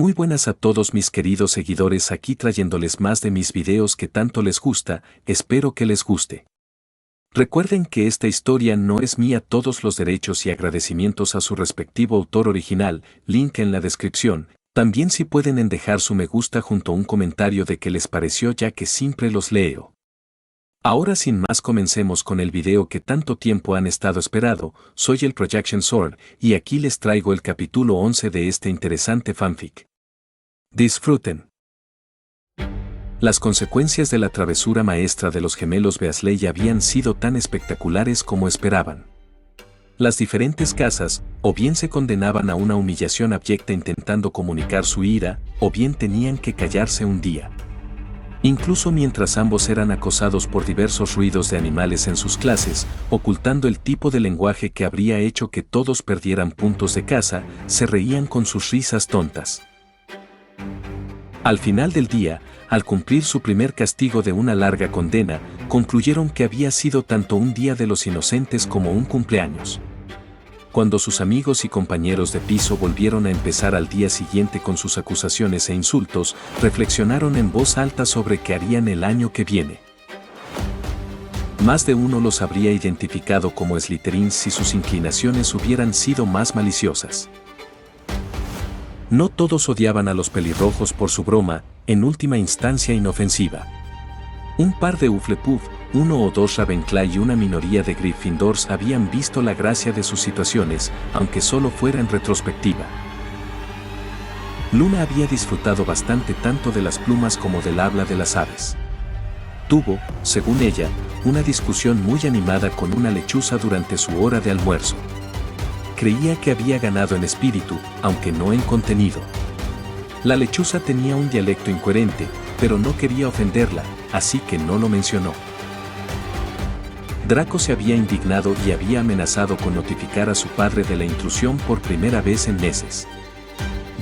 Muy buenas a todos mis queridos seguidores, aquí trayéndoles más de mis videos que tanto les gusta, espero que les guste. Recuerden que esta historia no es mía, todos los derechos y agradecimientos a su respectivo autor original, link en la descripción. También si pueden dejar su me gusta junto a un comentario de qué les pareció, ya que siempre los leo. Ahora sin más comencemos con el video que tanto tiempo han estado esperando. Soy el Projection Sword y aquí les traigo el capítulo 11 de este interesante fanfic. Disfruten. Las consecuencias de la travesura maestra de los gemelos Weasley habían sido tan espectaculares como esperaban. Las diferentes casas, o bien se condenaban a una humillación abyecta intentando comunicar su ira, o bien tenían que callarse un día. Incluso mientras ambos eran acosados por diversos ruidos de animales en sus clases, ocultando el tipo de lenguaje que habría hecho que todos perdieran puntos de casa, se reían con sus risas tontas. Al final del día, al cumplir su primer castigo de una larga condena, concluyeron que había sido tanto un día de los inocentes como un cumpleaños. Cuando sus amigos y compañeros de piso volvieron a empezar al día siguiente con sus acusaciones e insultos, reflexionaron en voz alta sobre qué harían el año que viene. Más de uno los habría identificado como Slytherins si sus inclinaciones hubieran sido más maliciosas. No todos odiaban a los pelirrojos por su broma, en última instancia inofensiva. Un par de Hufflepuff, uno o dos Ravenclaw y una minoría de Gryffindors habían visto la gracia de sus situaciones, aunque solo fuera en retrospectiva. Luna había disfrutado bastante tanto de las plumas como del habla de las aves. Tuvo, según ella, una discusión muy animada con una lechuza durante su hora de almuerzo. Creía que había ganado en espíritu, aunque no en contenido. La lechuza tenía un dialecto incoherente, pero no quería ofenderla, así que no lo mencionó. Draco se había indignado y había amenazado con notificar a su padre de la intrusión por primera vez en meses.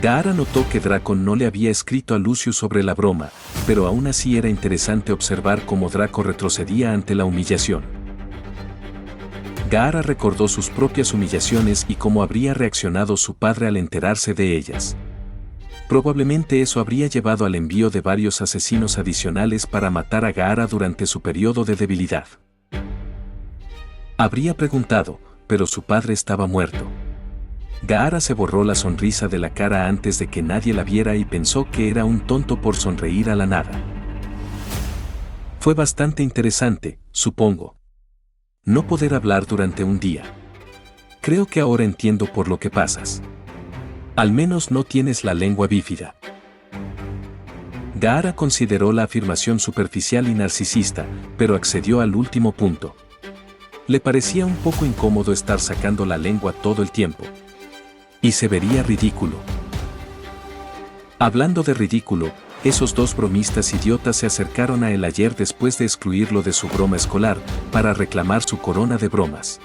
Gaara notó que Draco no le había escrito a Lucius sobre la broma, pero aún así era interesante observar cómo Draco retrocedía ante la humillación. Gaara recordó sus propias humillaciones y cómo habría reaccionado su padre al enterarse de ellas. Probablemente eso habría llevado al envío de varios asesinos adicionales para matar a Gaara durante su periodo de debilidad. Habría preguntado, pero su padre estaba muerto. Gaara se borró la sonrisa de la cara antes de que nadie la viera y pensó que era un tonto por sonreír a la nada. Fue bastante interesante, supongo. No poder hablar durante un día. Creo que ahora entiendo por lo que pasas. Al menos no tienes la lengua bífida. Gaara consideró la afirmación superficial y narcisista, pero accedió al último punto. Le parecía un poco incómodo estar sacando la lengua todo el tiempo. Y se vería ridículo. Hablando de ridículo, esos dos bromistas idiotas se acercaron a él ayer después de excluirlo de su broma escolar, para reclamar su corona de bromas.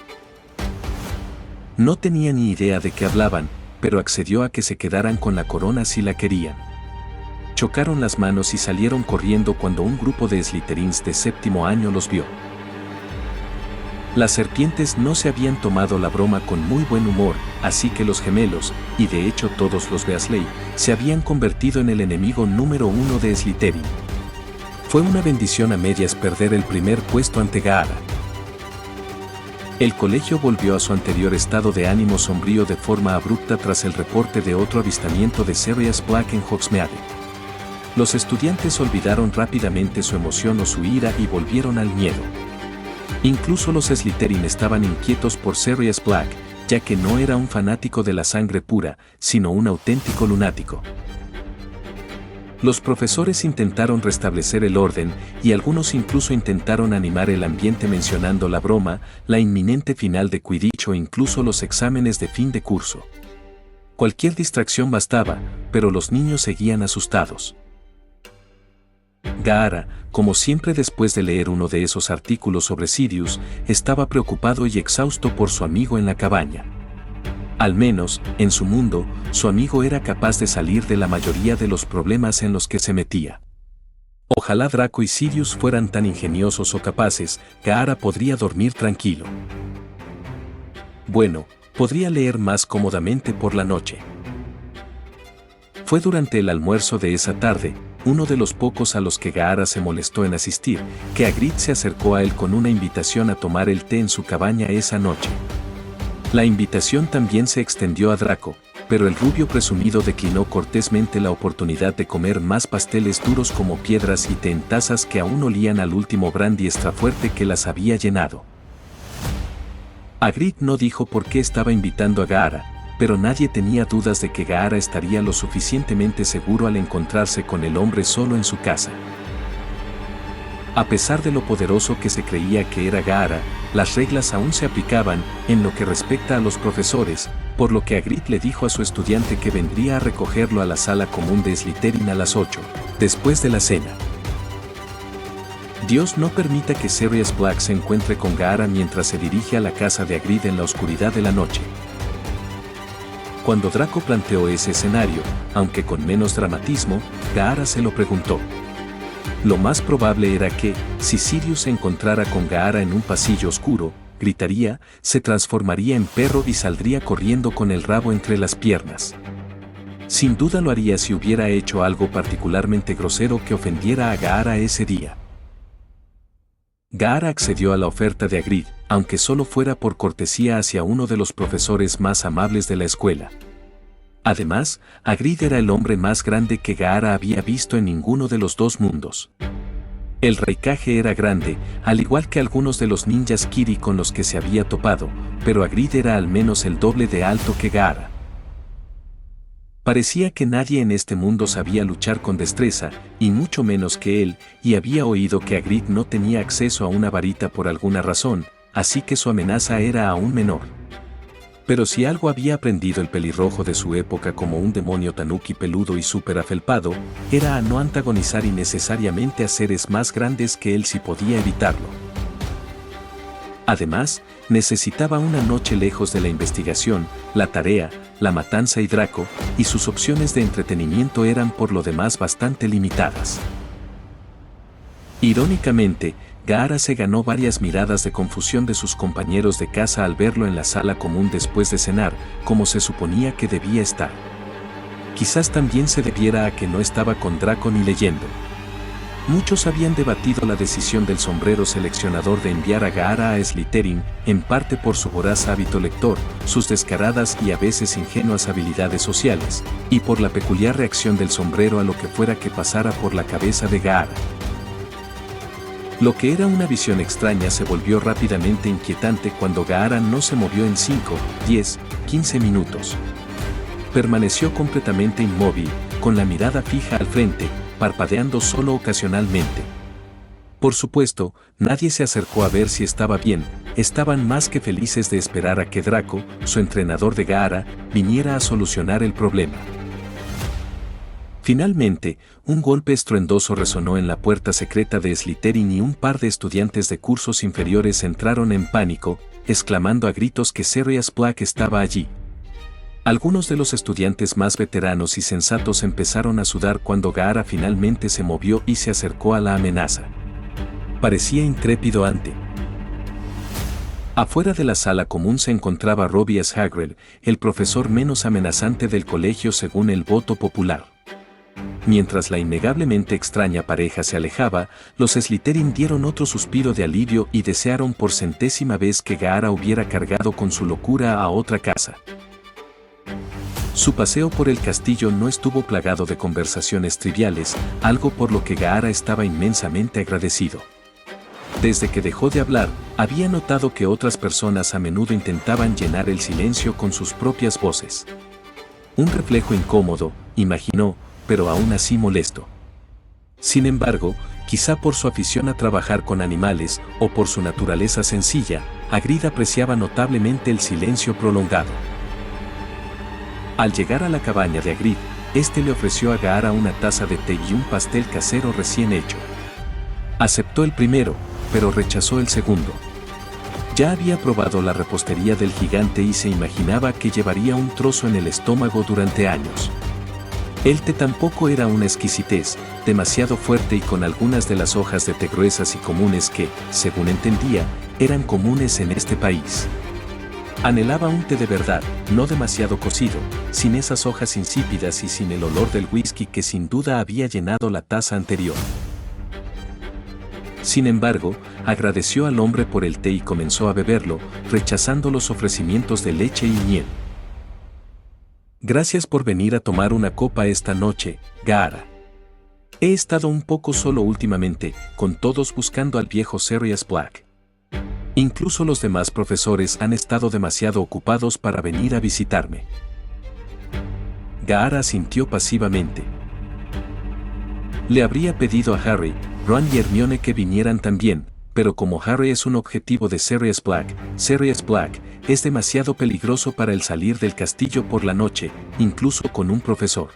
No tenía ni idea de qué hablaban, pero accedió a que se quedaran con la corona si la querían. Chocaron las manos y salieron corriendo cuando un grupo de Slytherins de séptimo año los vio. Las serpientes no se habían tomado la broma con muy buen humor, así que los gemelos, y de hecho todos los Weasley, se habían convertido en el enemigo número 1 de Slytherin. Fue una bendición a medias perder el primer puesto ante Gaara. El colegio volvió a su anterior estado de ánimo sombrío de forma abrupta tras el reporte de otro avistamiento de Sirius Black en Hogsmeade. Los estudiantes olvidaron rápidamente su emoción o su ira y volvieron al miedo. Incluso los Slytherin estaban inquietos por Sirius Black, ya que no era un fanático de la sangre pura, sino un auténtico lunático. Los profesores intentaron restablecer el orden y algunos incluso intentaron animar el ambiente mencionando la broma, la inminente final de Quidditch o incluso los exámenes de fin de curso. Cualquier distracción bastaba, pero los niños seguían asustados. Gaara, como siempre después de leer uno de esos artículos sobre Sirius, estaba preocupado y exhausto por su amigo en la cabaña. Al menos, en su mundo, su amigo era capaz de salir de la mayoría de los problemas en los que se metía. Ojalá Draco y Sirius fueran tan ingeniosos o capaces, Gaara podría dormir tranquilo. Bueno, podría leer más cómodamente por la noche. Fue durante el almuerzo de esa tarde, uno de los pocos a los que Gaara se molestó en asistir, que Ygritte se acercó a él con una invitación a tomar el té en su cabaña esa noche. La invitación también se extendió a Draco, pero el rubio presumido declinó cortésmente la oportunidad de comer más pasteles duros como piedras y té en tazas que aún olían al último brandy extra fuerte que las había llenado. Ygritte no dijo por qué estaba invitando a Gaara, pero nadie tenía dudas de que Gaara estaría lo suficientemente seguro al encontrarse con el hombre solo en su casa. A pesar de lo poderoso que se creía que era Gaara, las reglas aún se aplicaban en lo que respecta a los profesores, por lo que Ygritte le dijo a su estudiante que vendría a recogerlo a la sala común de Slytherin a las 8, después de la cena. Dios no permita que Sirius Black se encuentre con Gaara mientras se dirige a la casa de Ygritte en la oscuridad de la noche. Cuando Draco planteó ese escenario, aunque con menos dramatismo, Gaara se lo preguntó. Lo más probable era que, si Sirius se encontrara con Gaara en un pasillo oscuro, gritaría, se transformaría en perro y saldría corriendo con el rabo entre las piernas. Sin duda lo haría si hubiera hecho algo particularmente grosero que ofendiera a Gaara ese día. Gaara accedió a la oferta de Ygritte, aunque solo fuera por cortesía hacia uno de los profesores más amables de la escuela. Además, Ygritte era el hombre más grande que Gaara había visto en ninguno de los dos mundos. El Raikage era grande, al igual que algunos de los ninjas Kiri con los que se había topado, pero Ygritte era al menos el doble de alto que Gaara. Parecía que nadie en este mundo sabía luchar con destreza, y mucho menos que él, y había oído que Ygritte no tenía acceso a una varita por alguna razón, así que su amenaza era aún menor. Pero si algo había aprendido el pelirrojo de su época como un demonio tanuki peludo y súper afelpado, era a no antagonizar innecesariamente a seres más grandes que él si podía evitarlo. Además, necesitaba una noche lejos de la investigación, la tarea, la matanza y Draco, y sus opciones de entretenimiento eran por lo demás bastante limitadas. Irónicamente, Gaara se ganó varias miradas de confusión de sus compañeros de casa al verlo en la sala común después de cenar, como se suponía que debía estar. Quizás también se debiera a que no estaba con Draco ni leyendo. Muchos habían debatido la decisión del sombrero seleccionador de enviar a Gaara a Slytherin, en parte por su voraz hábito lector, sus descaradas y a veces ingenuas habilidades sociales, y por la peculiar reacción del sombrero a lo que fuera que pasara por la cabeza de Gaara. Lo que era una visión extraña se volvió rápidamente inquietante cuando Gaara no se movió en 5, 10, 15 minutos. Permaneció completamente inmóvil, con la mirada fija al frente, parpadeando solo ocasionalmente. Por supuesto, nadie se acercó a ver si estaba bien, estaban más que felices de esperar a que Draco, su entrenador de Gaara, viniera a solucionar el problema. Finalmente, un golpe estruendoso resonó en la puerta secreta de Slytherin y un par de estudiantes de cursos inferiores entraron en pánico, exclamando a gritos que Sirius Black estaba allí. Algunos de los estudiantes más veteranos y sensatos empezaron a sudar cuando Gaara finalmente se movió y se acercó a la amenaza. Parecía intrépido ante. Afuera de la sala común se encontraba Rubeus Hagrid, el profesor menos amenazante del colegio según el voto popular. Mientras la innegablemente extraña pareja se alejaba, los Slytherin dieron otro suspiro de alivio y desearon por centésima vez que Gaara hubiera cargado con su locura a otra casa. Su paseo por el castillo no estuvo plagado de conversaciones triviales, algo por lo que Gaara estaba inmensamente agradecido. Desde que dejó de hablar, había notado que otras personas a menudo intentaban llenar el silencio con sus propias voces. Un reflejo incómodo, imaginó, pero aún así molesto. Sin embargo, quizá por su afición a trabajar con animales o por su naturaleza sencilla, Ygritte apreciaba notablemente el silencio prolongado. Al llegar a la cabaña de Ygritte, este le ofreció a Gaara una taza de té y un pastel casero recién hecho. Aceptó el primero, pero rechazó el segundo. Ya había probado la repostería del gigante y se imaginaba que llevaría un trozo en el estómago durante años. El té tampoco era una exquisitez, demasiado fuerte y con algunas de las hojas de té gruesas y comunes que, según entendía, eran comunes en este país. Anhelaba un té de verdad, no demasiado cocido, sin esas hojas insípidas y sin el olor del whisky que sin duda había llenado la taza anterior. Sin embargo, agradeció al hombre por el té y comenzó a beberlo, rechazando los ofrecimientos de leche y miel. Gracias por venir a tomar una copa esta noche, Gaara. He estado un poco solo últimamente, con todos buscando al viejo Sirius Black. Incluso los demás profesores han estado demasiado ocupados para venir a visitarme. Gaara asintió pasivamente. Le habría pedido a Harry, Ron y Hermione que vinieran también, pero como Harry es un objetivo de Sirius Black es demasiado peligroso para el salir del castillo por la noche, incluso con un profesor.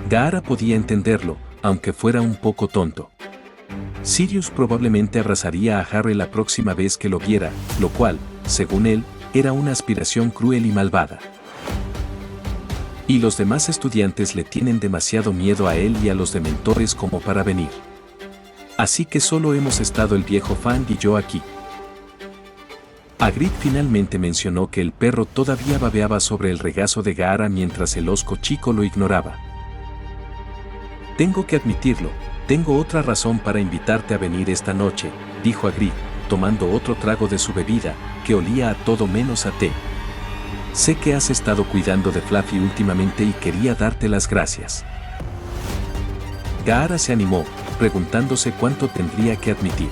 Gaara podía entenderlo, aunque fuera un poco tonto. Sirius probablemente abrazaría a Harry la próxima vez que lo viera, lo cual, según él, era una aspiración cruel y malvada. Y los demás estudiantes le tienen demasiado miedo a él y a los dementores como para venir. Así que solo hemos estado el viejo Fang y yo aquí. Hagrid finalmente mencionó que el perro todavía babeaba sobre el regazo de Gaara mientras el osco chico lo ignoraba. Tengo que admitirlo, tengo otra razón para invitarte a venir esta noche, dijo Hagrid, tomando otro trago de su bebida, que olía a todo menos a té. Sé que has estado cuidando de Fluffy últimamente y quería darte las gracias. Gaara se animó, preguntándose cuánto tendría que admitir.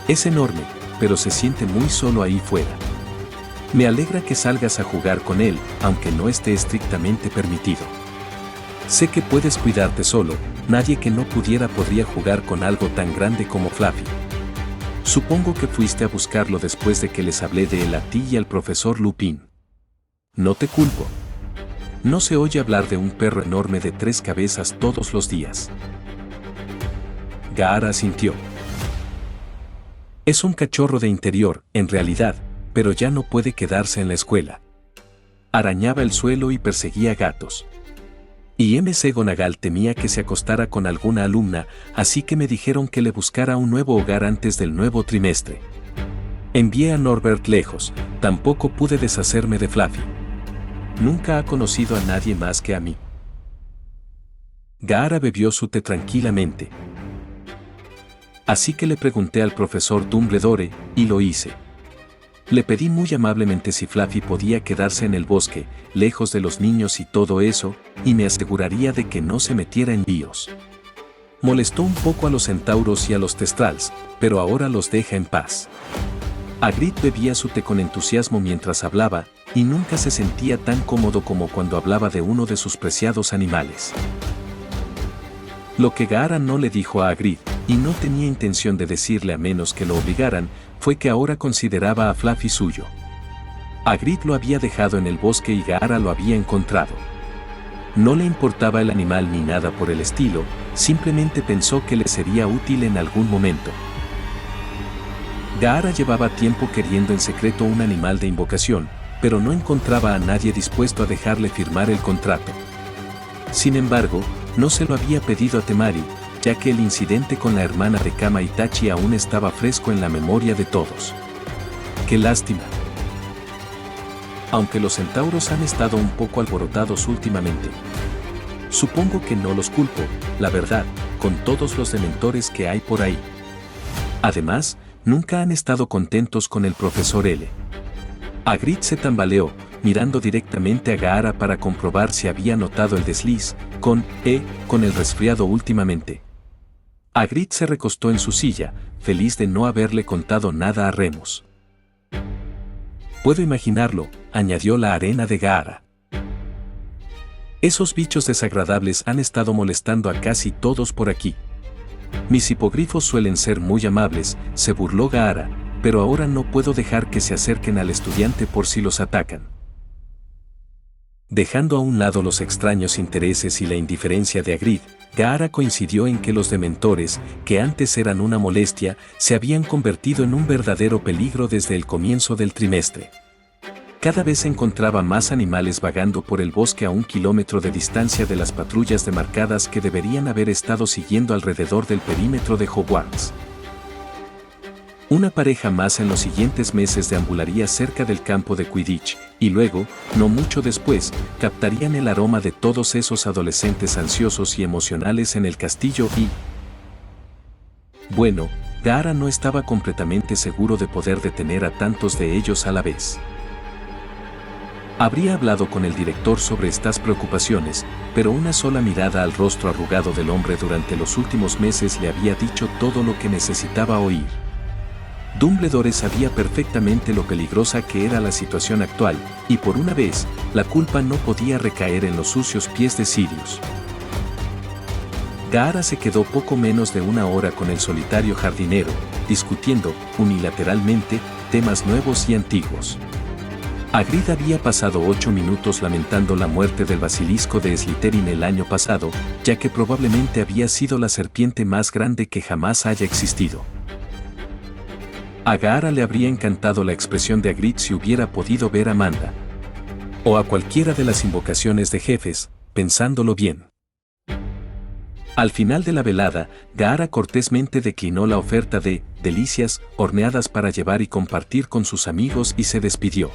Es enorme, pero se siente muy solo ahí fuera. Me alegra que salgas a jugar con él, aunque no esté estrictamente permitido. Sé que puedes cuidarte solo, nadie que no pudiera podría jugar con algo tan grande como Fluffy. Supongo que fuiste a buscarlo después de que les hablé de él a ti y al profesor Lupin. No te culpo. No se oye hablar de un perro enorme de 3 cabezas todos los días. Gaara asintió. Es un cachorro de interior, en realidad, pero ya no puede quedarse en la escuela. Arañaba el suelo y perseguía gatos. Y McGonagall temía que se acostara con alguna alumna, así que me dijeron que le buscara un nuevo hogar antes del nuevo trimestre. Envié a Norbert lejos, tampoco pude deshacerme de Fluffy. Nunca ha conocido a nadie más que a mí. Gaara bebió su té tranquilamente. Así que le pregunté al profesor Dumbledore, y lo hice. Le pedí muy amablemente si Fluffy podía quedarse en el bosque, lejos de los niños y todo eso, y me aseguraría de que no se metiera en líos. Molestó un poco a los centauros y a los testrals, pero ahora los deja en paz. Hagrid bebía su té con entusiasmo mientras hablaba, y nunca se sentía tan cómodo como cuando hablaba de uno de sus preciados animales. Lo que Gaara no le dijo a Hagrid, y no tenía intención de decirle a menos que lo obligaran, fue que ahora consideraba a Fluffy suyo. Hagrid lo había dejado en el bosque y Gaara lo había encontrado. No le importaba el animal ni nada por el estilo, simplemente pensó que le sería útil en algún momento. Gaara llevaba tiempo queriendo en secreto un animal de invocación, pero no encontraba a nadie dispuesto a dejarle firmar el contrato. Sin embargo, no se lo había pedido a Temari, ya que el incidente con la hermana de Kama Itachi aún estaba fresco en la memoria de todos. ¡Qué lástima! Aunque los centauros han estado un poco alborotados últimamente. Supongo que no los culpo, la verdad, con todos los dementores que hay por ahí. Además, nunca han estado contentos con el profesor L. Hagrid se tambaleó, mirando directamente a Gaara para comprobar si había notado el desliz, con el resfriado últimamente. Hagrid se recostó en su silla, feliz de no haberle contado nada a Remus. Puedo imaginarlo, añadió la arena de Gaara. Esos bichos desagradables han estado molestando a casi todos por aquí. Mis hipogrifos suelen ser muy amables, se burló Gaara, pero ahora no puedo dejar que se acerquen al estudiante por si los atacan. Dejando a un lado los extraños intereses y la indiferencia de Hagrid, Gaara coincidió en que los dementores, que antes eran una molestia, se habían convertido en un verdadero peligro desde el comienzo del trimestre. Cada vez se encontraba más animales vagando por el bosque a 1 kilómetro de distancia de las patrullas demarcadas que deberían haber estado siguiendo alrededor del perímetro de Hogwarts. Una pareja más en los siguientes meses deambularía cerca del campo de Quidditch, y luego, no mucho después, captarían el aroma de todos esos adolescentes ansiosos y emocionales en el castillo y... Bueno, Gaara no estaba completamente seguro de poder detener a tantos de ellos a la vez. Habría hablado con el director sobre estas preocupaciones, pero una sola mirada al rostro arrugado del hombre durante los últimos meses le había dicho todo lo que necesitaba oír. Dumbledore sabía perfectamente lo peligrosa que era la situación actual, y por una vez, la culpa no podía recaer en los sucios pies de Sirius. Gaara se quedó poco menos de una hora con el solitario jardinero, discutiendo, unilateralmente, temas nuevos y antiguos. Hagrid había pasado 8 minutos lamentando la muerte del basilisco de Slytherin el año pasado, ya que probablemente había sido la serpiente más grande que jamás haya existido. A Gaara le habría encantado la expresión de Hagrid si hubiera podido ver a Amanda. O a cualquiera de las invocaciones de jefes, pensándolo bien. Al final de la velada, Gaara cortésmente declinó la oferta de delicias horneadas para llevar y compartir con sus amigos y se despidió.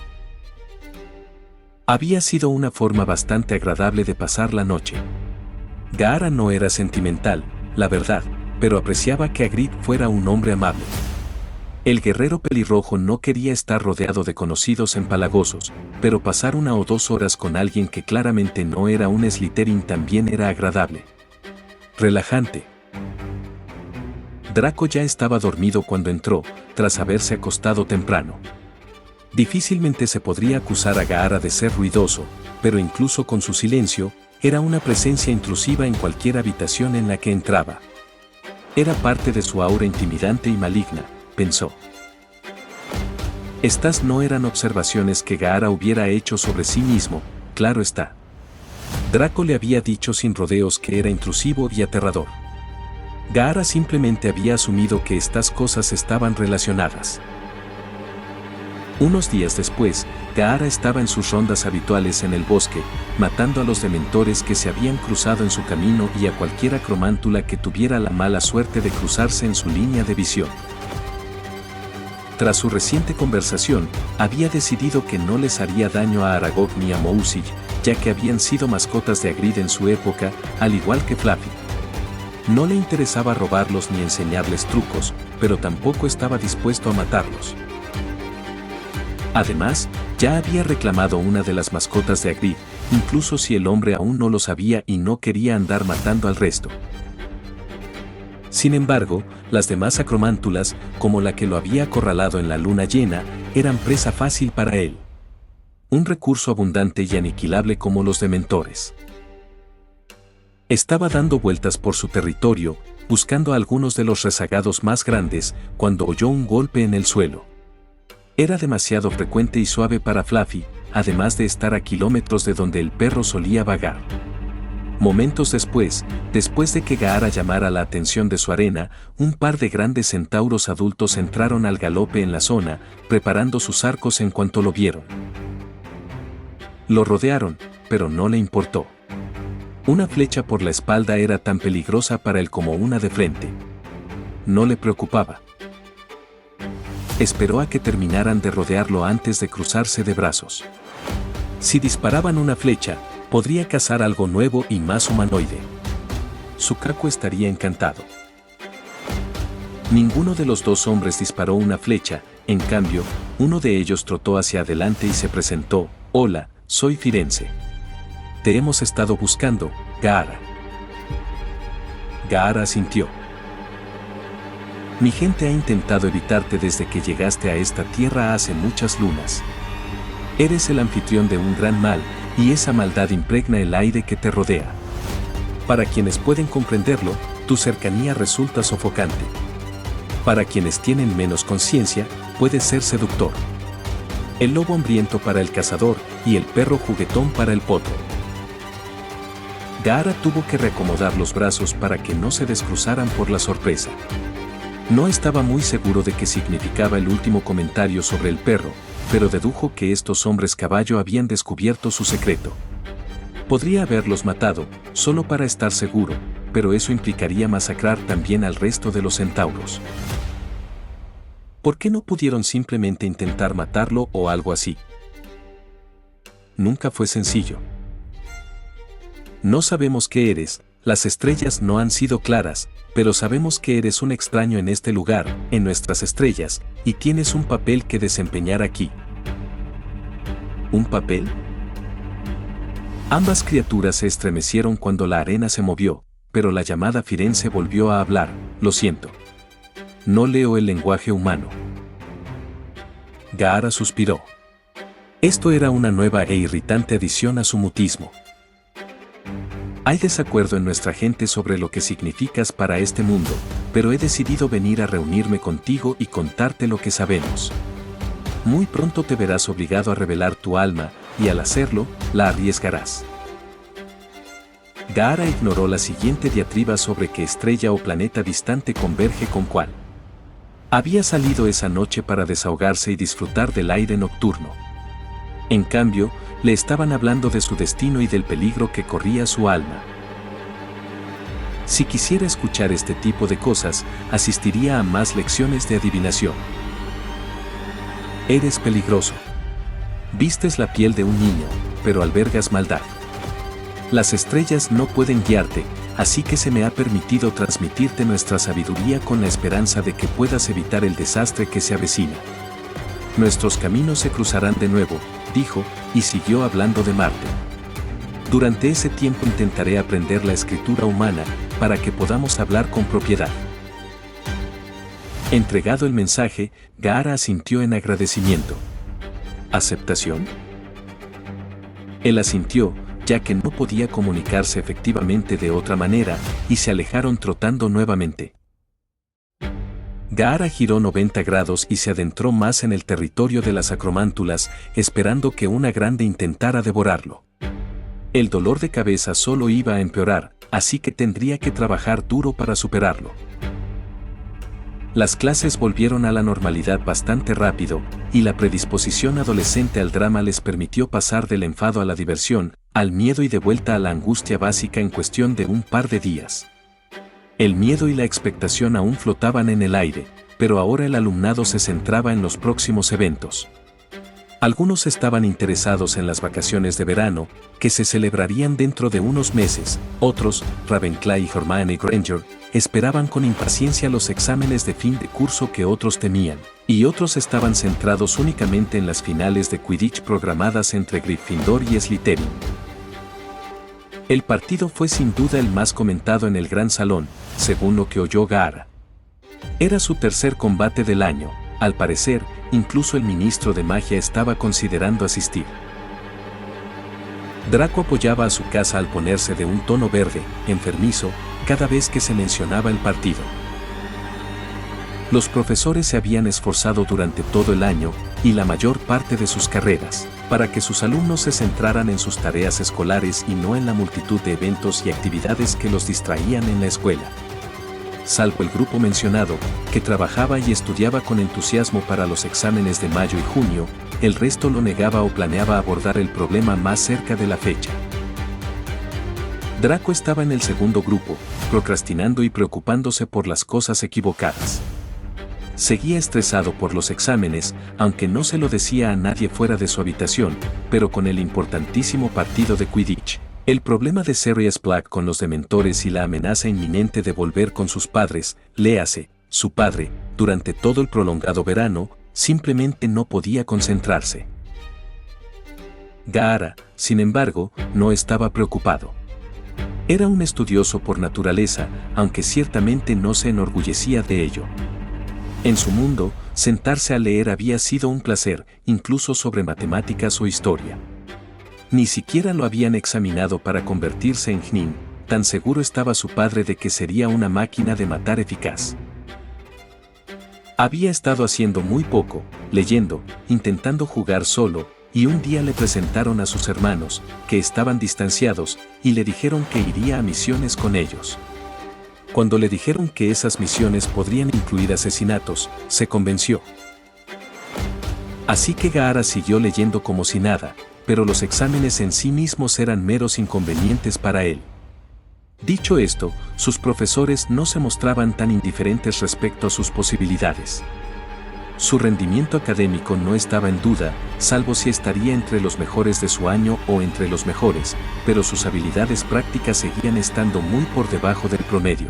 Había sido una forma bastante agradable de pasar la noche. Gaara no era sentimental, la verdad, pero apreciaba que Hagrid fuera un hombre amable. El guerrero pelirrojo no quería estar rodeado de conocidos empalagosos, pero pasar 1 o 2 horas con alguien que claramente no era un Slytherin también era agradable. Relajante. Draco ya estaba dormido cuando entró, tras haberse acostado temprano. Difícilmente se podría acusar a Gaara de ser ruidoso, pero incluso con su silencio, era una presencia intrusiva en cualquier habitación en la que entraba. Era parte de su aura intimidante y maligna, pensó. Estas no eran observaciones que Gaara hubiera hecho sobre sí mismo, claro está. Draco le había dicho sin rodeos que era intrusivo y aterrador. Gaara simplemente había asumido que estas cosas estaban relacionadas. Unos días después, Gaara estaba en sus rondas habituales en el bosque, matando a los dementores que se habían cruzado en su camino y a cualquier acromántula que tuviera la mala suerte de cruzarse en su línea de visión. Tras su reciente conversación, había decidido que no les haría daño a Aragog ni a Mousig, ya que habían sido mascotas de Hagrid en su época, al igual que Fluffy. No le interesaba robarlos ni enseñarles trucos, pero tampoco estaba dispuesto a matarlos. Además, ya había reclamado una de las mascotas de Hagrid, incluso si el hombre aún no lo sabía y no quería andar matando al resto. Sin embargo, las demás acromántulas, como la que lo había acorralado en la luna llena, eran presa fácil para él. Un recurso abundante y aniquilable como los dementores. Estaba dando vueltas por su territorio, buscando a algunos de los rezagados más grandes, cuando oyó un golpe en el suelo. Era demasiado frecuente y suave para Fluffy, además de estar a kilómetros de donde el perro solía vagar. Momentos después de que Gaara llamara la atención de su arena, un par de grandes centauros adultos entraron al galope en la zona, preparando sus arcos en cuanto lo vieron. Lo rodearon, pero no le importó. Una flecha por la espalda era tan peligrosa para él como una de frente. No le preocupaba. Esperó a que terminaran de rodearlo antes de cruzarse de brazos. Si disparaban una flecha, podría cazar algo nuevo y más humanoide. Sukaku estaría encantado. Ninguno de los dos hombres disparó una flecha, en cambio, uno de ellos trotó hacia adelante y se presentó. Hola, soy Firenze. Te hemos estado buscando, Gaara. Gaara asintió. Mi gente ha intentado evitarte desde que llegaste a esta tierra hace muchas lunas. Eres el anfitrión de un gran mal, y esa maldad impregna el aire que te rodea. Para quienes pueden comprenderlo, tu cercanía resulta sofocante. Para quienes tienen menos conciencia, puede ser seductor. El lobo hambriento para el cazador y el perro juguetón para el potro. Gaara tuvo que reacomodar los brazos para que no se descruzaran por la sorpresa. No estaba muy seguro de qué significaba el último comentario sobre el perro, pero dedujo que estos hombres caballo habían descubierto su secreto. Podría haberlos matado, solo para estar seguro, pero eso implicaría masacrar también al resto de los centauros. ¿Por qué no pudieron simplemente intentar matarlo o algo así? Nunca fue sencillo. No sabemos qué eres, las estrellas no han sido claras, pero sabemos que eres un extraño en este lugar, en nuestras estrellas, y tienes un papel que desempeñar aquí. ¿Un papel? Ambas criaturas se estremecieron cuando la arena se movió, pero la llamada Firenze volvió a hablar. Lo siento. No leo el lenguaje humano. Gaara suspiró. Esto era una nueva e irritante adición a su mutismo. Hay desacuerdo en nuestra gente sobre lo que significas para este mundo, pero he decidido venir a reunirme contigo y contarte lo que sabemos. Muy pronto te verás obligado a revelar tu alma, y al hacerlo, la arriesgarás. Gaara ignoró la siguiente diatriba sobre qué estrella o planeta distante converge con cuál. Había salido esa noche para desahogarse y disfrutar del aire nocturno. En cambio, le estaban hablando de su destino y del peligro que corría su alma. Si quisiera escuchar este tipo de cosas, asistiría a más lecciones de adivinación. Eres peligroso. Vistes la piel de un niño, pero albergas maldad. Las estrellas no pueden guiarte, así que se me ha permitido transmitirte nuestra sabiduría con la esperanza de que puedas evitar el desastre que se avecina. Nuestros caminos se cruzarán de nuevo, dijo, y siguió hablando de Marte. Durante ese tiempo intentaré aprender la escritura humana, para que podamos hablar con propiedad. Entregado el mensaje, Gaara asintió en agradecimiento. ¿Aceptación? Él asintió, ya que no podía comunicarse efectivamente de otra manera, y se alejaron trotando nuevamente. Gaara giró 90 grados y se adentró más en el territorio de las acromántulas, esperando que una grande intentara devorarlo. El dolor de cabeza solo iba a empeorar, así que tendría que trabajar duro para superarlo. Las clases volvieron a la normalidad bastante rápido, y la predisposición adolescente al drama les permitió pasar del enfado a la diversión, al miedo y de vuelta a la angustia básica en cuestión de un par de días. El miedo y la expectación aún flotaban en el aire, pero ahora el alumnado se centraba en los próximos eventos. Algunos estaban interesados en las vacaciones de verano, que se celebrarían dentro de unos meses. Otros, Ravenclaw y Hermione Granger, esperaban con impaciencia los exámenes de fin de curso que otros temían, y otros estaban centrados únicamente en las finales de Quidditch programadas entre Gryffindor y Slytherin. El partido fue sin duda el más comentado en el gran salón, según lo que oyó Gaara. Era su tercer combate del año. Al parecer, incluso el ministro de magia estaba considerando asistir. Draco apoyaba a su casa al ponerse de un tono verde, enfermizo, cada vez que se mencionaba el partido. Los profesores se habían esforzado durante todo el año, y la mayor parte de sus carreras, para que sus alumnos se centraran en sus tareas escolares y no en la multitud de eventos y actividades que los distraían en la escuela. Salvo el grupo mencionado, que trabajaba y estudiaba con entusiasmo para los exámenes de mayo y junio, el resto lo negaba o planeaba abordar el problema más cerca de la fecha. Draco estaba en el segundo grupo, procrastinando y preocupándose por las cosas equivocadas. Seguía estresado por los exámenes, aunque no se lo decía a nadie fuera de su habitación, pero con el importantísimo partido de Quidditch. El problema de Sirius Black con los dementores y la amenaza inminente de volver con sus padres, léase, su padre, durante todo el prolongado verano, simplemente no podía concentrarse. Gaara, sin embargo, no estaba preocupado. Era un estudioso por naturaleza, aunque ciertamente no se enorgullecía de ello. En su mundo, sentarse a leer había sido un placer, incluso sobre matemáticas o historia. Ni siquiera lo habían examinado para convertirse en Gnin, tan seguro estaba su padre de que sería una máquina de matar eficaz. Había estado haciendo muy poco, leyendo, intentando jugar solo, y un día le presentaron a sus hermanos, que estaban distanciados, y le dijeron que iría a misiones con ellos. Cuando le dijeron que esas misiones podrían incluir asesinatos, se convenció. Así que Gaara siguió leyendo como si nada, pero los exámenes en sí mismos eran meros inconvenientes para él. Dicho esto, sus profesores no se mostraban tan indiferentes respecto a sus posibilidades. Su rendimiento académico no estaba en duda, salvo si estaría entre los mejores de su año o entre los mejores, pero sus habilidades prácticas seguían estando muy por debajo del promedio.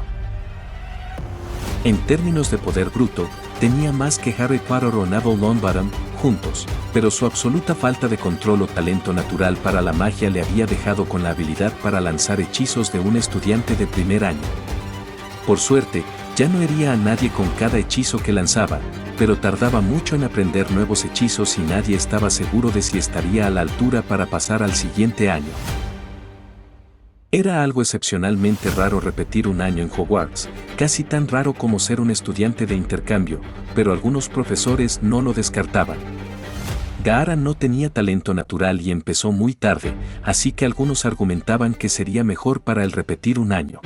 En términos de poder bruto, tenía más que Harry Potter o Neville Longbottom juntos, pero su absoluta falta de control o talento natural para la magia le había dejado con la habilidad para lanzar hechizos de un estudiante de primer año. Por suerte, ya no hería a nadie con cada hechizo que lanzaba, pero tardaba mucho en aprender nuevos hechizos y nadie estaba seguro de si estaría a la altura para pasar al siguiente año. Era algo excepcionalmente raro repetir un año en Hogwarts, casi tan raro como ser un estudiante de intercambio, pero algunos profesores no lo descartaban. Gaara no tenía talento natural y empezó muy tarde, así que algunos argumentaban que sería mejor para él repetir un año.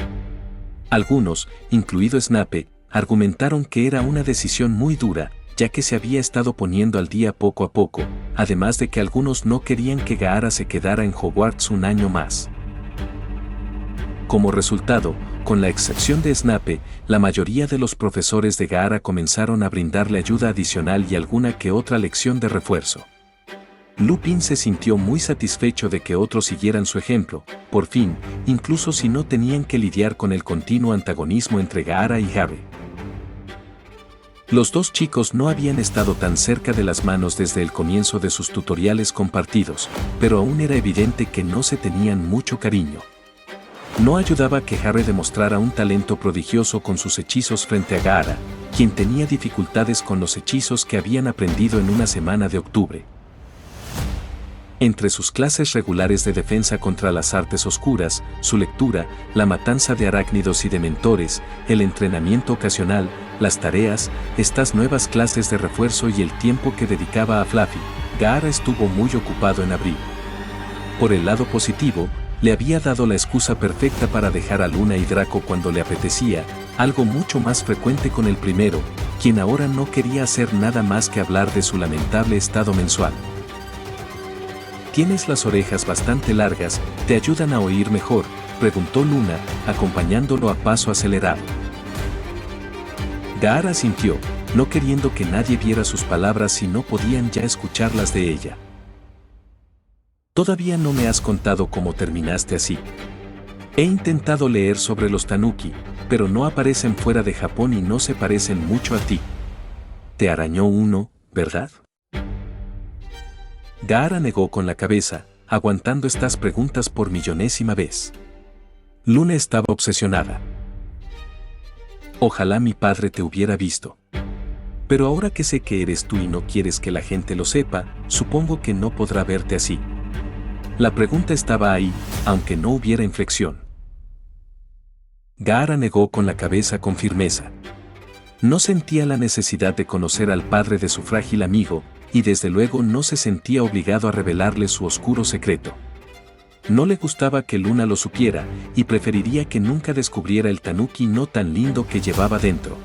Algunos, incluido Snape, argumentaron que era una decisión muy dura, ya que se había estado poniendo al día poco a poco, además de que algunos no querían que Gaara se quedara en Hogwarts un año más. Como resultado, con la excepción de Snape, la mayoría de los profesores de Gaara comenzaron a brindarle ayuda adicional y alguna que otra lección de refuerzo. Lupin se sintió muy satisfecho de que otros siguieran su ejemplo, por fin, incluso si no tenían que lidiar con el continuo antagonismo entre Gaara y Harry. Los dos chicos no habían estado tan cerca de las manos desde el comienzo de sus tutoriales compartidos, pero aún era evidente que no se tenían mucho cariño. No ayudaba que Harry demostrara un talento prodigioso con sus hechizos frente a Gaara, quien tenía dificultades con los hechizos que habían aprendido en una semana de octubre. Entre sus clases regulares de defensa contra las artes oscuras, su lectura, la matanza de arácnidos y dementores, el entrenamiento ocasional, las tareas, estas nuevas clases de refuerzo y el tiempo que dedicaba a Fluffy, Gaara estuvo muy ocupado en abril. Por el lado positivo, le había dado la excusa perfecta para dejar a Luna y Draco cuando le apetecía, algo mucho más frecuente con el primero, quien ahora no quería hacer nada más que hablar de su lamentable estado mensual. «¿Tienes las orejas bastante largas, te ayudan a oír mejor?», preguntó Luna, acompañándolo a paso acelerado. Gaara asintió, no queriendo que nadie viera sus palabras si no podían ya escucharlas de ella. «Todavía no me has contado cómo terminaste así. He intentado leer sobre los Tanuki, pero no aparecen fuera de Japón y no se parecen mucho a ti. Te arañó uno, ¿verdad?». Gaara negó con la cabeza, aguantando estas preguntas por millonésima vez. Luna estaba obsesionada. «Ojalá mi padre te hubiera visto. Pero ahora que sé que eres tú y no quieres que la gente lo sepa, supongo que no podrá verte así». La pregunta estaba ahí, aunque no hubiera inflexión. Gaara negó con la cabeza con firmeza. No sentía la necesidad de conocer al padre de su frágil amigo, y desde luego no se sentía obligado a revelarle su oscuro secreto. No le gustaba que Luna lo supiera, y preferiría que nunca descubriera el tanuki no tan lindo que llevaba dentro.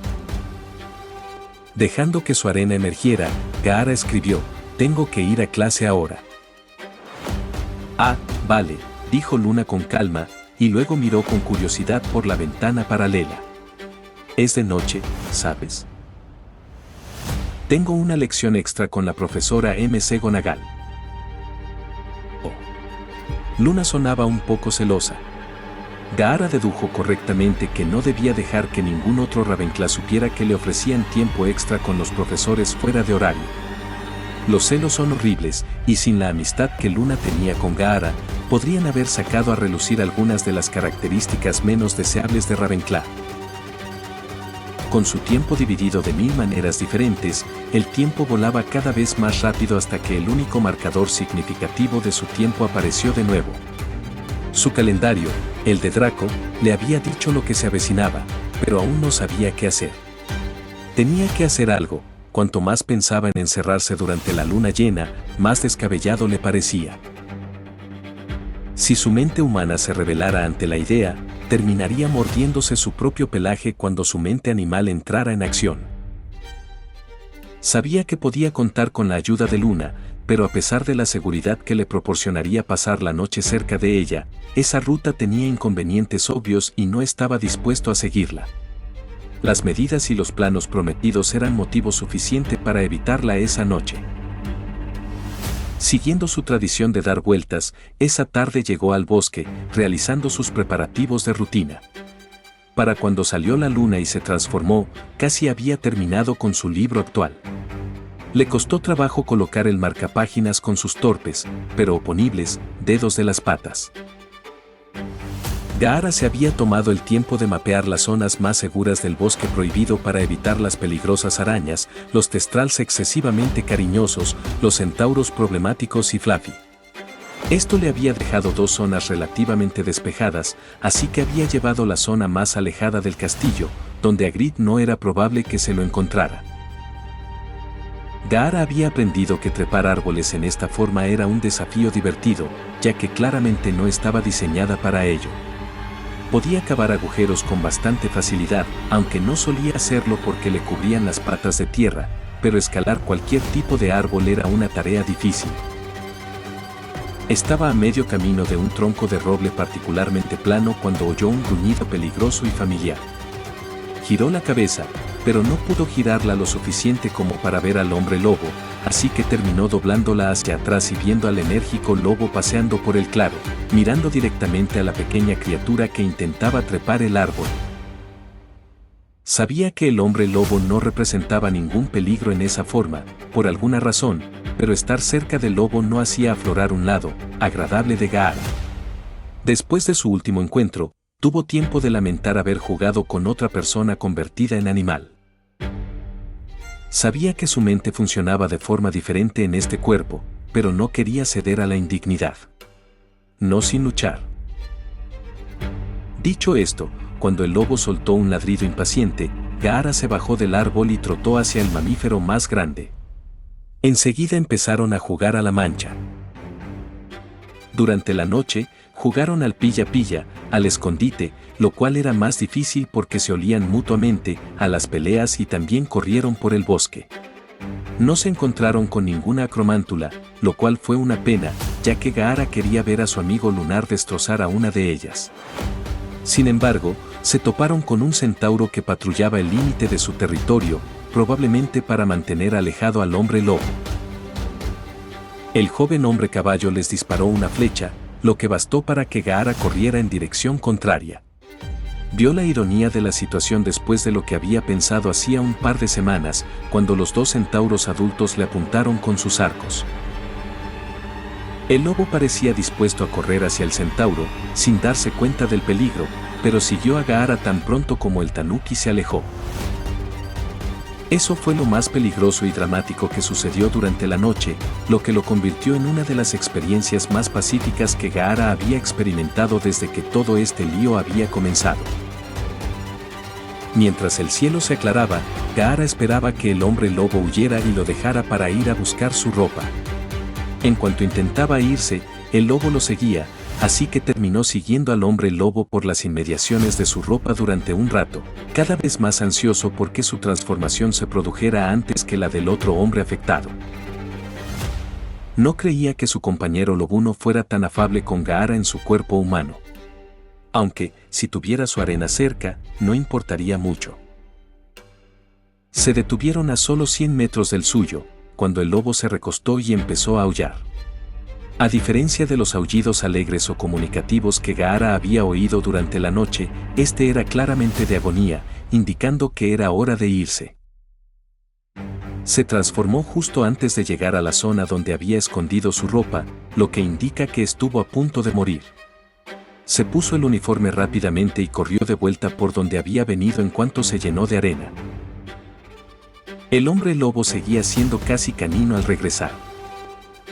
Dejando que su arena emergiera, Gaara escribió: «Tengo que ir a clase ahora». «Ah, vale», dijo Luna con calma, y luego miró con curiosidad por la ventana paralela. «Es de noche, ¿sabes? Tengo una lección extra con la profesora McGonagall». Oh. Luna sonaba un poco celosa. Gaara dedujo correctamente que no debía dejar que ningún otro Ravenclaw supiera que le ofrecían tiempo extra con los profesores fuera de horario. Los celos son horribles, y sin la amistad que Luna tenía con Gaara, podrían haber sacado a relucir algunas de las características menos deseables de Ravenclaw. Con su tiempo dividido de 1000 maneras diferentes, el tiempo volaba cada vez más rápido hasta que el único marcador significativo de su tiempo apareció de nuevo. Su calendario, el de Draco, le había dicho lo que se avecinaba, pero aún no sabía qué hacer. Tenía que hacer algo. Cuanto más pensaba en encerrarse durante la luna llena, más descabellado le parecía. Si su mente humana se rebelara ante la idea, terminaría mordiéndose su propio pelaje cuando su mente animal entrara en acción. Sabía que podía contar con la ayuda de Luna, pero a pesar de la seguridad que le proporcionaría pasar la noche cerca de ella, esa ruta tenía inconvenientes obvios y no estaba dispuesto a seguirla. Las medidas y los planos prometidos eran motivo suficiente para evitarla esa noche. Siguiendo su tradición de dar vueltas, esa tarde llegó al bosque, realizando sus preparativos de rutina. Para cuando salió la luna y se transformó, casi había terminado con su libro actual. Le costó trabajo colocar el marcapáginas con sus torpes, pero oponibles, dedos de las patas. Gaara se había tomado el tiempo de mapear las zonas más seguras del bosque prohibido para evitar las peligrosas arañas, los testrals excesivamente cariñosos, los centauros problemáticos y Fluffy. Esto le había dejado 2 zonas relativamente despejadas, así que había llevado la zona más alejada del castillo, donde a Grid no era probable que se lo encontrara. Gaara había aprendido que trepar árboles en esta forma era un desafío divertido, ya que claramente no estaba diseñada para ello. Podía cavar agujeros con bastante facilidad, aunque no solía hacerlo porque le cubrían las patas de tierra, pero escalar cualquier tipo de árbol era una tarea difícil. Estaba a medio camino de un tronco de roble particularmente plano cuando oyó un gruñido peligroso y familiar. Giró la cabeza, pero no pudo girarla lo suficiente como para ver al hombre lobo, así que terminó doblándola hacia atrás y viendo al enérgico lobo paseando por el claro, mirando directamente a la pequeña criatura que intentaba trepar el árbol. Sabía que el hombre lobo no representaba ningún peligro en esa forma, por alguna razón, pero estar cerca del lobo no hacía aflorar un lado agradable de Gaara. Después de su último encuentro, tuvo tiempo de lamentar haber jugado con otra persona convertida en animal. Sabía que su mente funcionaba de forma diferente en este cuerpo, pero no quería ceder a la indignidad. No sin luchar. Dicho esto, cuando el lobo soltó un ladrido impaciente, Gaara se bajó del árbol y trotó hacia el mamífero más grande. Enseguida empezaron a jugar a la mancha. Durante la noche, jugaron al pilla-pilla, al escondite, lo cual era más difícil porque se olían mutuamente, a las peleas y también corrieron por el bosque. No se encontraron con ninguna acromántula, lo cual fue una pena, ya que Gaara quería ver a su amigo lunar destrozar a una de ellas. Sin embargo, se toparon con un centauro que patrullaba el límite de su territorio, probablemente para mantener alejado al hombre lobo. El joven hombre caballo les disparó una flecha, lo que bastó para que Gaara corriera en dirección contraria. Vio la ironía de la situación después de lo que había pensado hacía un par de semanas, cuando los 2 centauros adultos le apuntaron con sus arcos. El lobo parecía dispuesto a correr hacia el centauro, sin darse cuenta del peligro, pero siguió a Gaara tan pronto como el tanuki se alejó. Eso fue lo más peligroso y dramático que sucedió durante la noche, lo que lo convirtió en una de las experiencias más pacíficas que Gaara había experimentado desde que todo este lío había comenzado. Mientras el cielo se aclaraba, Gaara esperaba que el hombre lobo huyera y lo dejara para ir a buscar su ropa. En cuanto intentaba irse, el lobo lo seguía, así que terminó siguiendo al hombre lobo por las inmediaciones de su ropa durante un rato, cada vez más ansioso porque su transformación se produjera antes que la del otro hombre afectado. No creía que su compañero lobuno fuera tan afable con Gaara en su cuerpo humano. Aunque, si tuviera su arena cerca, no importaría mucho. Se detuvieron a solo 100 metros del suyo, cuando el lobo se recostó y empezó a aullar. A diferencia de los aullidos alegres o comunicativos que Gaara había oído durante la noche, este era claramente de agonía, indicando que era hora de irse. Se transformó justo antes de llegar a la zona donde había escondido su ropa, lo que indica que estuvo a punto de morir. Se puso el uniforme rápidamente y corrió de vuelta por donde había venido en cuanto se llenó de arena. El hombre lobo seguía siendo casi canino al regresar.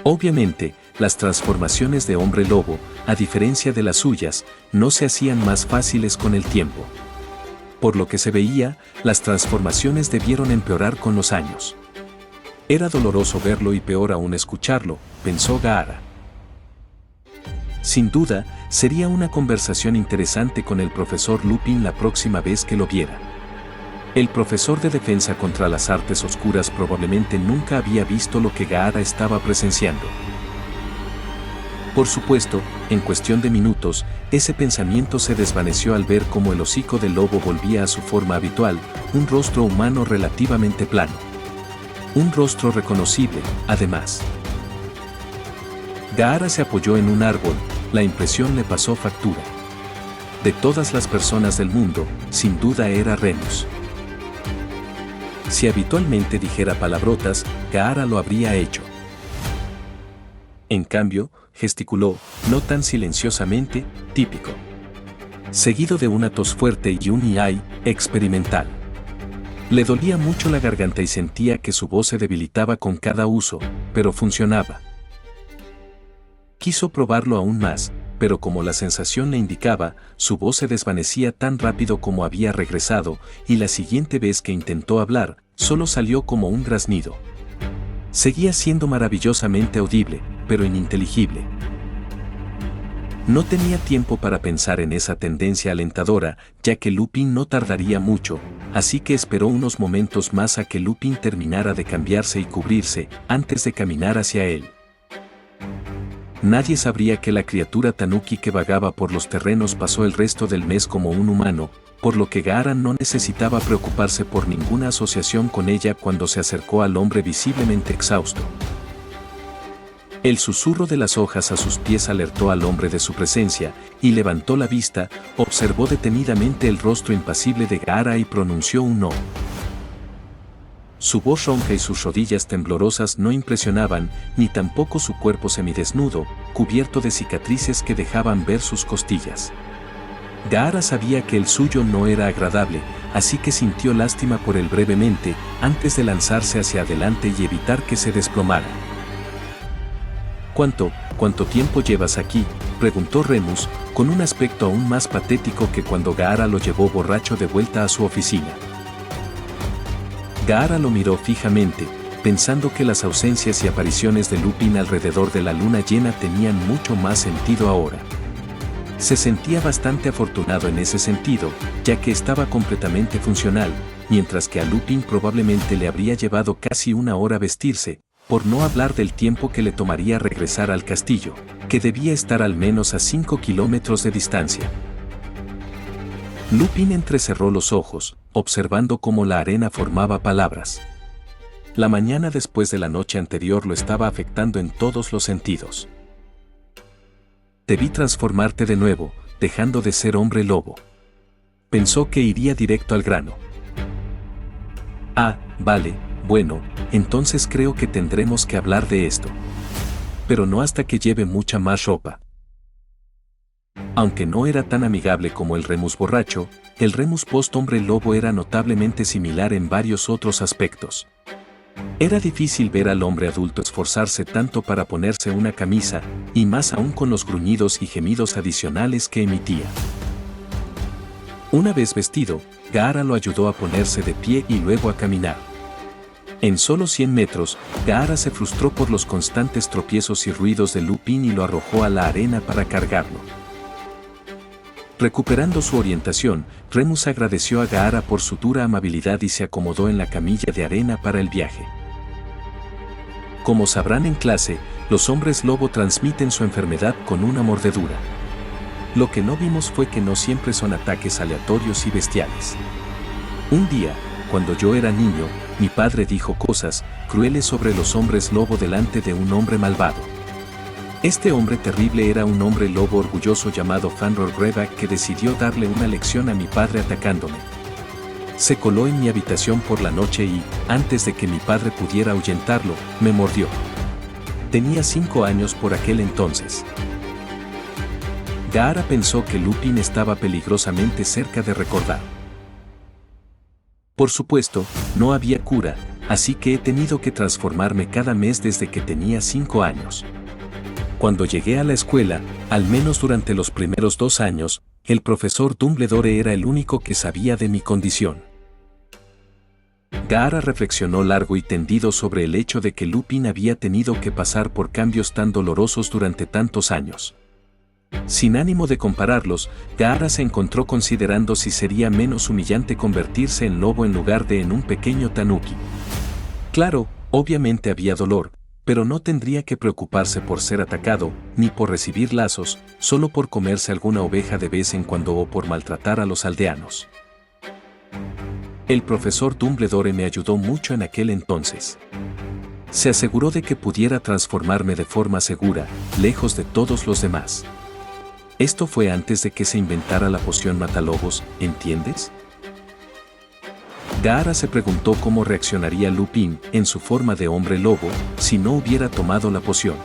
Obviamente, las transformaciones de hombre lobo, a diferencia de las suyas, no se hacían más fáciles con el tiempo. Por lo que se veía, las transformaciones debieron empeorar con los años. Era doloroso verlo y peor aún escucharlo, pensó Gaara. Sin duda, sería una conversación interesante con el profesor Lupin la próxima vez que lo viera. El profesor de defensa contra las artes oscuras probablemente nunca había visto lo que Gaara estaba presenciando. Por supuesto, en cuestión de minutos, ese pensamiento se desvaneció al ver cómo el hocico del lobo volvía a su forma habitual, un rostro humano relativamente plano. Un rostro reconocible, además. Gaara se apoyó en un árbol, la impresión le pasó factura. De todas las personas del mundo, sin duda era Remus. Si habitualmente dijera palabrotas, Gaara lo habría hecho. En cambio, gesticuló, no tan silenciosamente, típico. Seguido de una tos fuerte y un "ay" experimental. Le dolía mucho la garganta y sentía que su voz se debilitaba con cada uso, pero funcionaba. Quiso probarlo aún más, pero como la sensación le indicaba, su voz se desvanecía tan rápido como había regresado, y la siguiente vez que intentó hablar, solo salió como un graznido. Seguía siendo maravillosamente audible, pero ininteligible. No tenía tiempo para pensar en esa tendencia alentadora, ya que Lupin no tardaría mucho, así que esperó unos momentos más a que Lupin terminara de cambiarse y cubrirse, antes de caminar hacia él. Nadie sabría que la criatura tanuki que vagaba por los terrenos pasó el resto del mes como un humano, por lo que Gaara no necesitaba preocuparse por ninguna asociación con ella cuando se acercó al hombre visiblemente exhausto. El susurro de las hojas a sus pies alertó al hombre de su presencia, y levantó la vista, observó detenidamente el rostro impasible de Gaara y pronunció un no. Su voz ronca y sus rodillas temblorosas no impresionaban, ni tampoco su cuerpo semidesnudo, cubierto de cicatrices que dejaban ver sus costillas. Gaara sabía que el suyo no era agradable, así que sintió lástima por él brevemente, antes de lanzarse hacia adelante y evitar que se desplomara. ¿Cuánto tiempo llevas aquí?, preguntó Remus, con un aspecto aún más patético que cuando Gaara lo llevó borracho de vuelta a su oficina. Gaara lo miró fijamente, pensando que las ausencias y apariciones de Lupin alrededor de la luna llena tenían mucho más sentido ahora. Se sentía bastante afortunado en ese sentido, ya que estaba completamente funcional, mientras que a Lupin probablemente le habría llevado casi una hora vestirse, por no hablar del tiempo que le tomaría regresar al castillo, que debía estar al menos a 5 kilómetros de distancia. Lupin entrecerró los ojos, observando cómo la arena formaba palabras. La mañana después de la noche anterior lo estaba afectando en todos los sentidos. Te vi transformarte de nuevo, dejando de ser hombre lobo. Pensó que iría directo al grano. Ah, vale, bueno, entonces creo que tendremos que hablar de esto. Pero no hasta que lleve mucha más ropa. Aunque no era tan amigable como el Remus borracho, el Remus post-hombre lobo era notablemente similar en varios otros aspectos. Era difícil ver al hombre adulto esforzarse tanto para ponerse una camisa, y más aún con los gruñidos y gemidos adicionales que emitía. Una vez vestido, Gaara lo ayudó a ponerse de pie y luego a caminar. En solo 100 metros, Gaara se frustró por los constantes tropiezos y ruidos de Lupin y lo arrojó a la arena para cargarlo. Recuperando su orientación, Remus agradeció a Gaara por su dura amabilidad y se acomodó en la camilla de arena para el viaje. Como sabrán en clase, los hombres lobo transmiten su enfermedad con una mordedura. Lo que no vimos fue que no siempre son ataques aleatorios y bestiales. Un día, cuando yo era niño, mi padre dijo cosas crueles sobre los hombres lobo delante de un hombre malvado. Este hombre terrible era un hombre lobo orgulloso llamado Fanror Greyback que decidió darle una lección a mi padre atacándome. Se coló en mi habitación por la noche y, antes de que mi padre pudiera ahuyentarlo, me mordió. Tenía 5 años por aquel entonces. Gaara pensó que Lupin estaba peligrosamente cerca de recordar. Por supuesto, no había cura, así que he tenido que transformarme cada mes desde que tenía 5 años. Cuando llegué a la escuela, al menos durante los primeros 2 años, el profesor Dumbledore era el único que sabía de mi condición. Gaara reflexionó largo y tendido sobre el hecho de que Lupin había tenido que pasar por cambios tan dolorosos durante tantos años. Sin ánimo de compararlos, Gaara se encontró considerando si sería menos humillante convertirse en lobo en lugar de en un pequeño tanuki. Claro, obviamente había dolor, pero no tendría que preocuparse por ser atacado, ni por recibir lazos, solo por comerse alguna oveja de vez en cuando o por maltratar a los aldeanos. El profesor Dumbledore me ayudó mucho en aquel entonces. Se aseguró de que pudiera transformarme de forma segura, lejos de todos los demás. Esto fue antes de que se inventara la poción matalobos, ¿entiendes? Gaara se preguntó cómo reaccionaría Lupin, en su forma de hombre lobo, si no hubiera tomado la poción.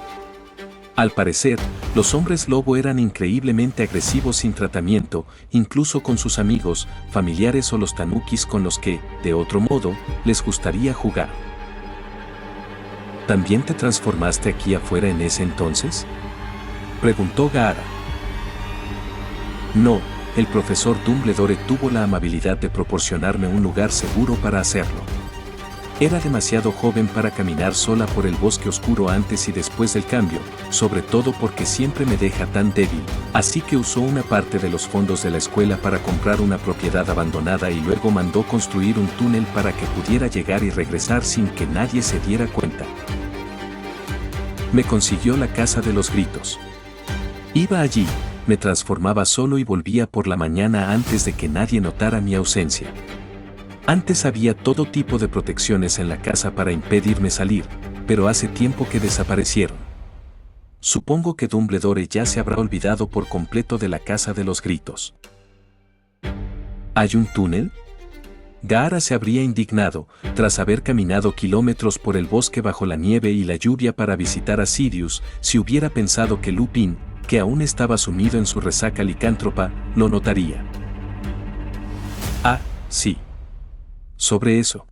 Al parecer, los hombres lobo eran increíblemente agresivos sin tratamiento, incluso con sus amigos, familiares o los tanukis con los que, de otro modo, les gustaría jugar. ¿También te transformaste aquí afuera en ese entonces?, preguntó Gaara. No. El profesor Dumbledore tuvo la amabilidad de proporcionarme un lugar seguro para hacerlo. Era demasiado joven para caminar sola por el bosque oscuro antes y después del cambio, sobre todo porque siempre me deja tan débil, así que usó una parte de los fondos de la escuela para comprar una propiedad abandonada y luego mandó construir un túnel para que pudiera llegar y regresar sin que nadie se diera cuenta. Me consiguió la Casa de los Gritos. Iba allí, me transformaba solo y volvía por la mañana antes de que nadie notara mi ausencia. Antes había todo tipo de protecciones en la casa para impedirme salir, pero hace tiempo que desaparecieron. Supongo que Dumbledore ya se habrá olvidado por completo de la Casa de los Gritos. ¿Hay un túnel? Gaara se habría indignado, tras haber caminado kilómetros por el bosque bajo la nieve y la lluvia para visitar a Sirius, si hubiera pensado que Lupin, que aún estaba sumido en su resaca licántropa, lo notaría. Ah, sí. Sobre eso.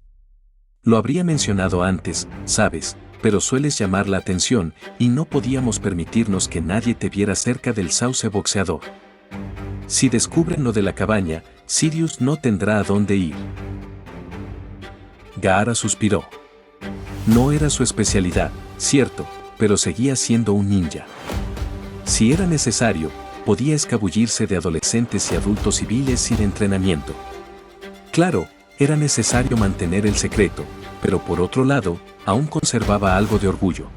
Lo habría mencionado antes, sabes, pero sueles llamar la atención, y no podíamos permitirnos que nadie te viera cerca del sauce boxeador. Si descubren lo de la cabaña, Sirius no tendrá a dónde ir. Gaara suspiró. No era su especialidad, cierto, pero seguía siendo un ninja. Si era necesario, podía escabullirse de adolescentes y adultos civiles sin entrenamiento. Claro, era necesario mantener el secreto, pero por otro lado, aún conservaba algo de orgullo.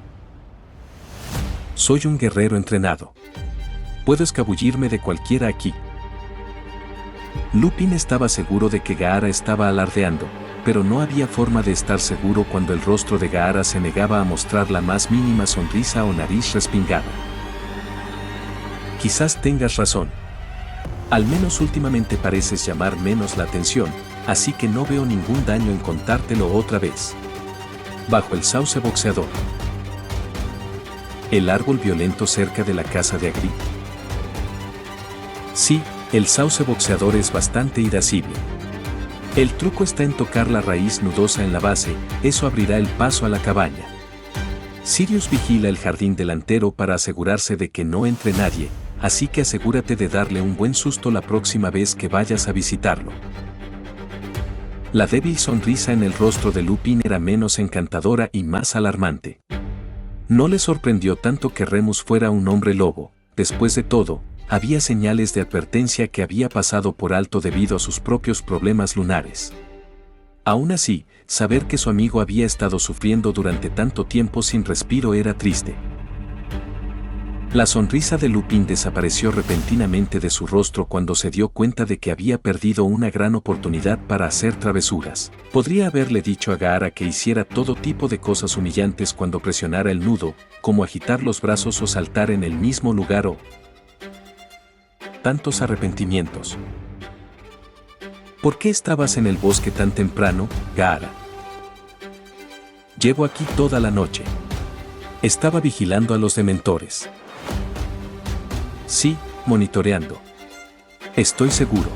Soy un guerrero entrenado. Puedo escabullirme de cualquiera aquí. Lupin estaba seguro de que Gaara estaba alardeando, pero no había forma de estar seguro cuando el rostro de Gaara se negaba a mostrar la más mínima sonrisa o nariz respingada. Quizás tengas razón. Al menos últimamente pareces llamar menos la atención, así que no veo ningún daño en contártelo otra vez. Bajo el sauce boxeador. ¿El árbol violento cerca de la casa de Hagrid? Sí, el sauce boxeador es bastante irascible. El truco está en tocar la raíz nudosa en la base, eso abrirá el paso a la cabaña. Sirius vigila el jardín delantero para asegurarse de que no entre nadie, así que asegúrate de darle un buen susto la próxima vez que vayas a visitarlo. La débil sonrisa en el rostro de Lupin era menos encantadora y más alarmante. No le sorprendió tanto que Remus fuera un hombre lobo, después de todo, había señales de advertencia que había pasado por alto debido a sus propios problemas lunares. Aún así, saber que su amigo había estado sufriendo durante tanto tiempo sin respiro era triste. La sonrisa de Lupin desapareció repentinamente de su rostro cuando se dio cuenta de que había perdido una gran oportunidad para hacer travesuras. Podría haberle dicho a Gaara que hiciera todo tipo de cosas humillantes cuando presionara el nudo, como agitar los brazos o saltar en el mismo lugar o... Tantos arrepentimientos. ¿Por qué estabas en el bosque tan temprano, Gaara? Llevo aquí toda la noche. Estaba vigilando a los dementores. Sí, monitoreando. Estoy seguro.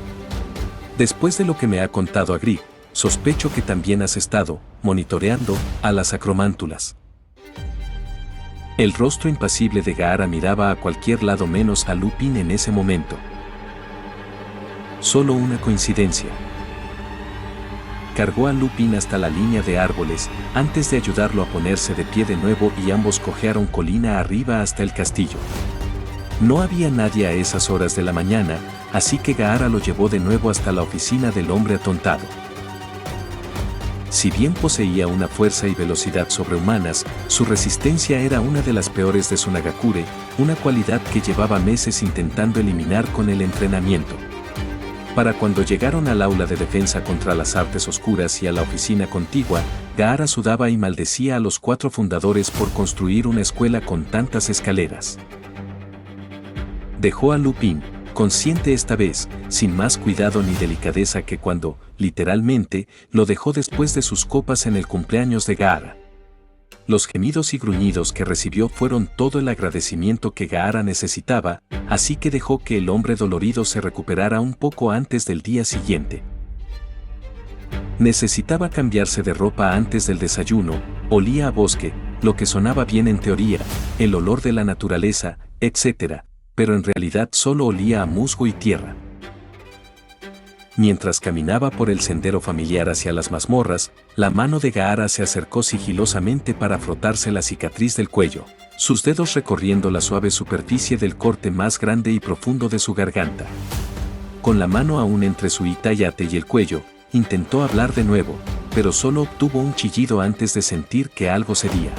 Después de lo que me ha contado Hagrid, sospecho que también has estado monitoreando a las acromántulas. El rostro impasible de Gaara miraba a cualquier lado menos a Lupin en ese momento. Solo una coincidencia. Cargó a Lupin hasta la línea de árboles, antes de ayudarlo a ponerse de pie de nuevo y ambos cojearon colina arriba hasta el castillo. No había nadie a esas horas de la mañana, así que Gaara lo llevó de nuevo hasta la oficina del hombre atontado. Si bien poseía una fuerza y velocidad sobrehumanas, su resistencia era una de las peores de su Nagakure, una cualidad que llevaba meses intentando eliminar con el entrenamiento. Para cuando llegaron al aula de defensa contra las artes oscuras y a la oficina contigua, Gaara sudaba y maldecía a los 4 fundadores por construir una escuela con tantas escaleras. Dejó a Lupin, consciente esta vez, sin más cuidado ni delicadeza que cuando, literalmente, lo dejó después de sus copas en el cumpleaños de Gaara. Los gemidos y gruñidos que recibió fueron todo el agradecimiento que Gaara necesitaba, así que dejó que el hombre dolorido se recuperara un poco antes del día siguiente. Necesitaba cambiarse de ropa antes del desayuno, olía a bosque, lo que sonaba bien en teoría, el olor de la naturaleza, etc., pero en realidad solo olía a musgo y tierra. Mientras caminaba por el sendero familiar hacia las mazmorras, la mano de Gaara se acercó sigilosamente para frotarse la cicatriz del cuello, sus dedos recorriendo la suave superficie del corte más grande y profundo de su garganta. Con la mano aún entre su itayate y el cuello, intentó hablar de nuevo, pero solo obtuvo un chillido antes de sentir que algo cedía.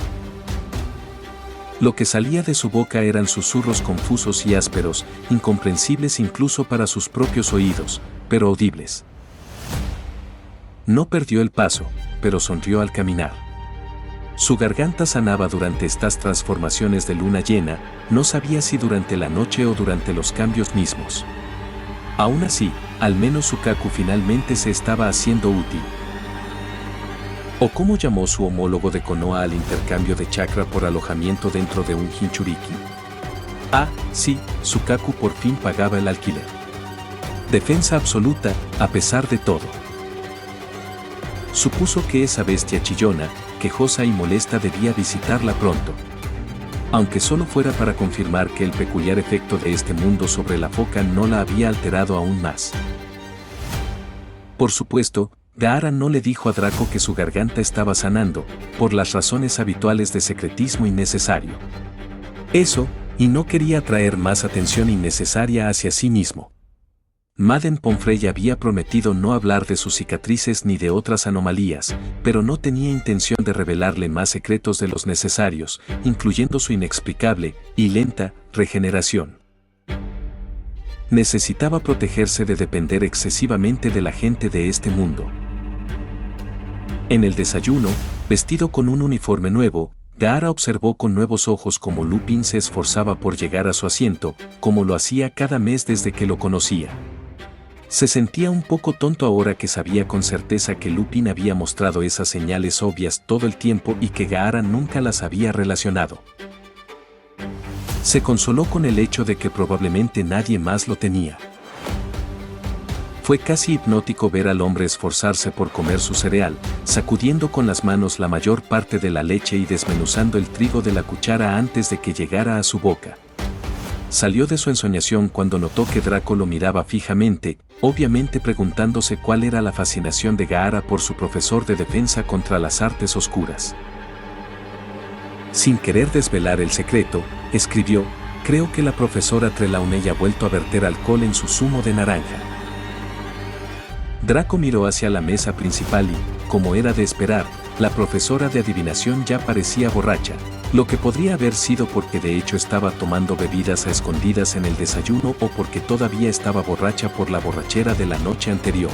Lo que salía de su boca eran susurros confusos y ásperos, incomprensibles incluso para sus propios oídos, pero audibles. No perdió el paso, pero sonrió al caminar. Su garganta sanaba durante estas transformaciones de luna llena, no sabía si durante la noche o durante los cambios mismos. Aún así, al menos Sukaku finalmente se estaba haciendo útil. ¿O cómo llamó su homólogo de Konoha al intercambio de chakra por alojamiento dentro de un Jinchuriki? Ah, sí, Sukaku por fin pagaba el alquiler. Defensa absoluta, a pesar de todo. Supuso que esa bestia chillona, quejosa y molesta debía visitarla pronto. Aunque solo fuera para confirmar que el peculiar efecto de este mundo sobre la foca no la había alterado aún más. Por supuesto, Gaara no le dijo a Draco que su garganta estaba sanando, por las razones habituales de secretismo innecesario. Eso, y no quería atraer más atención innecesaria hacia sí mismo. Madden Pomfrey había prometido no hablar de sus cicatrices ni de otras anomalías, pero no tenía intención de revelarle más secretos de los necesarios, incluyendo su inexplicable y lenta regeneración. Necesitaba protegerse de depender excesivamente de la gente de este mundo. En el desayuno, vestido con un uniforme nuevo, Gaara observó con nuevos ojos cómo Lupin se esforzaba por llegar a su asiento, como lo hacía cada mes desde que lo conocía. Se sentía un poco tonto ahora que sabía con certeza que Lupin había mostrado esas señales obvias todo el tiempo y que Gaara nunca las había relacionado. Se consoló con el hecho de que probablemente nadie más lo tenía. Fue casi hipnótico ver al hombre esforzarse por comer su cereal, sacudiendo con las manos la mayor parte de la leche y desmenuzando el trigo de la cuchara antes de que llegara a su boca. Salió de su ensoñación cuando notó que Draco lo miraba fijamente, obviamente preguntándose cuál era la fascinación de Gaara por su profesor de defensa contra las artes oscuras. Sin querer desvelar el secreto, escribió: creo que la profesora Trelawney ha vuelto a verter alcohol en su zumo de naranja. Draco miró hacia la mesa principal y, como era de esperar, la profesora de adivinación ya parecía borracha, lo que podría haber sido porque de hecho estaba tomando bebidas a escondidas en el desayuno o porque todavía estaba borracha por la borrachera de la noche anterior.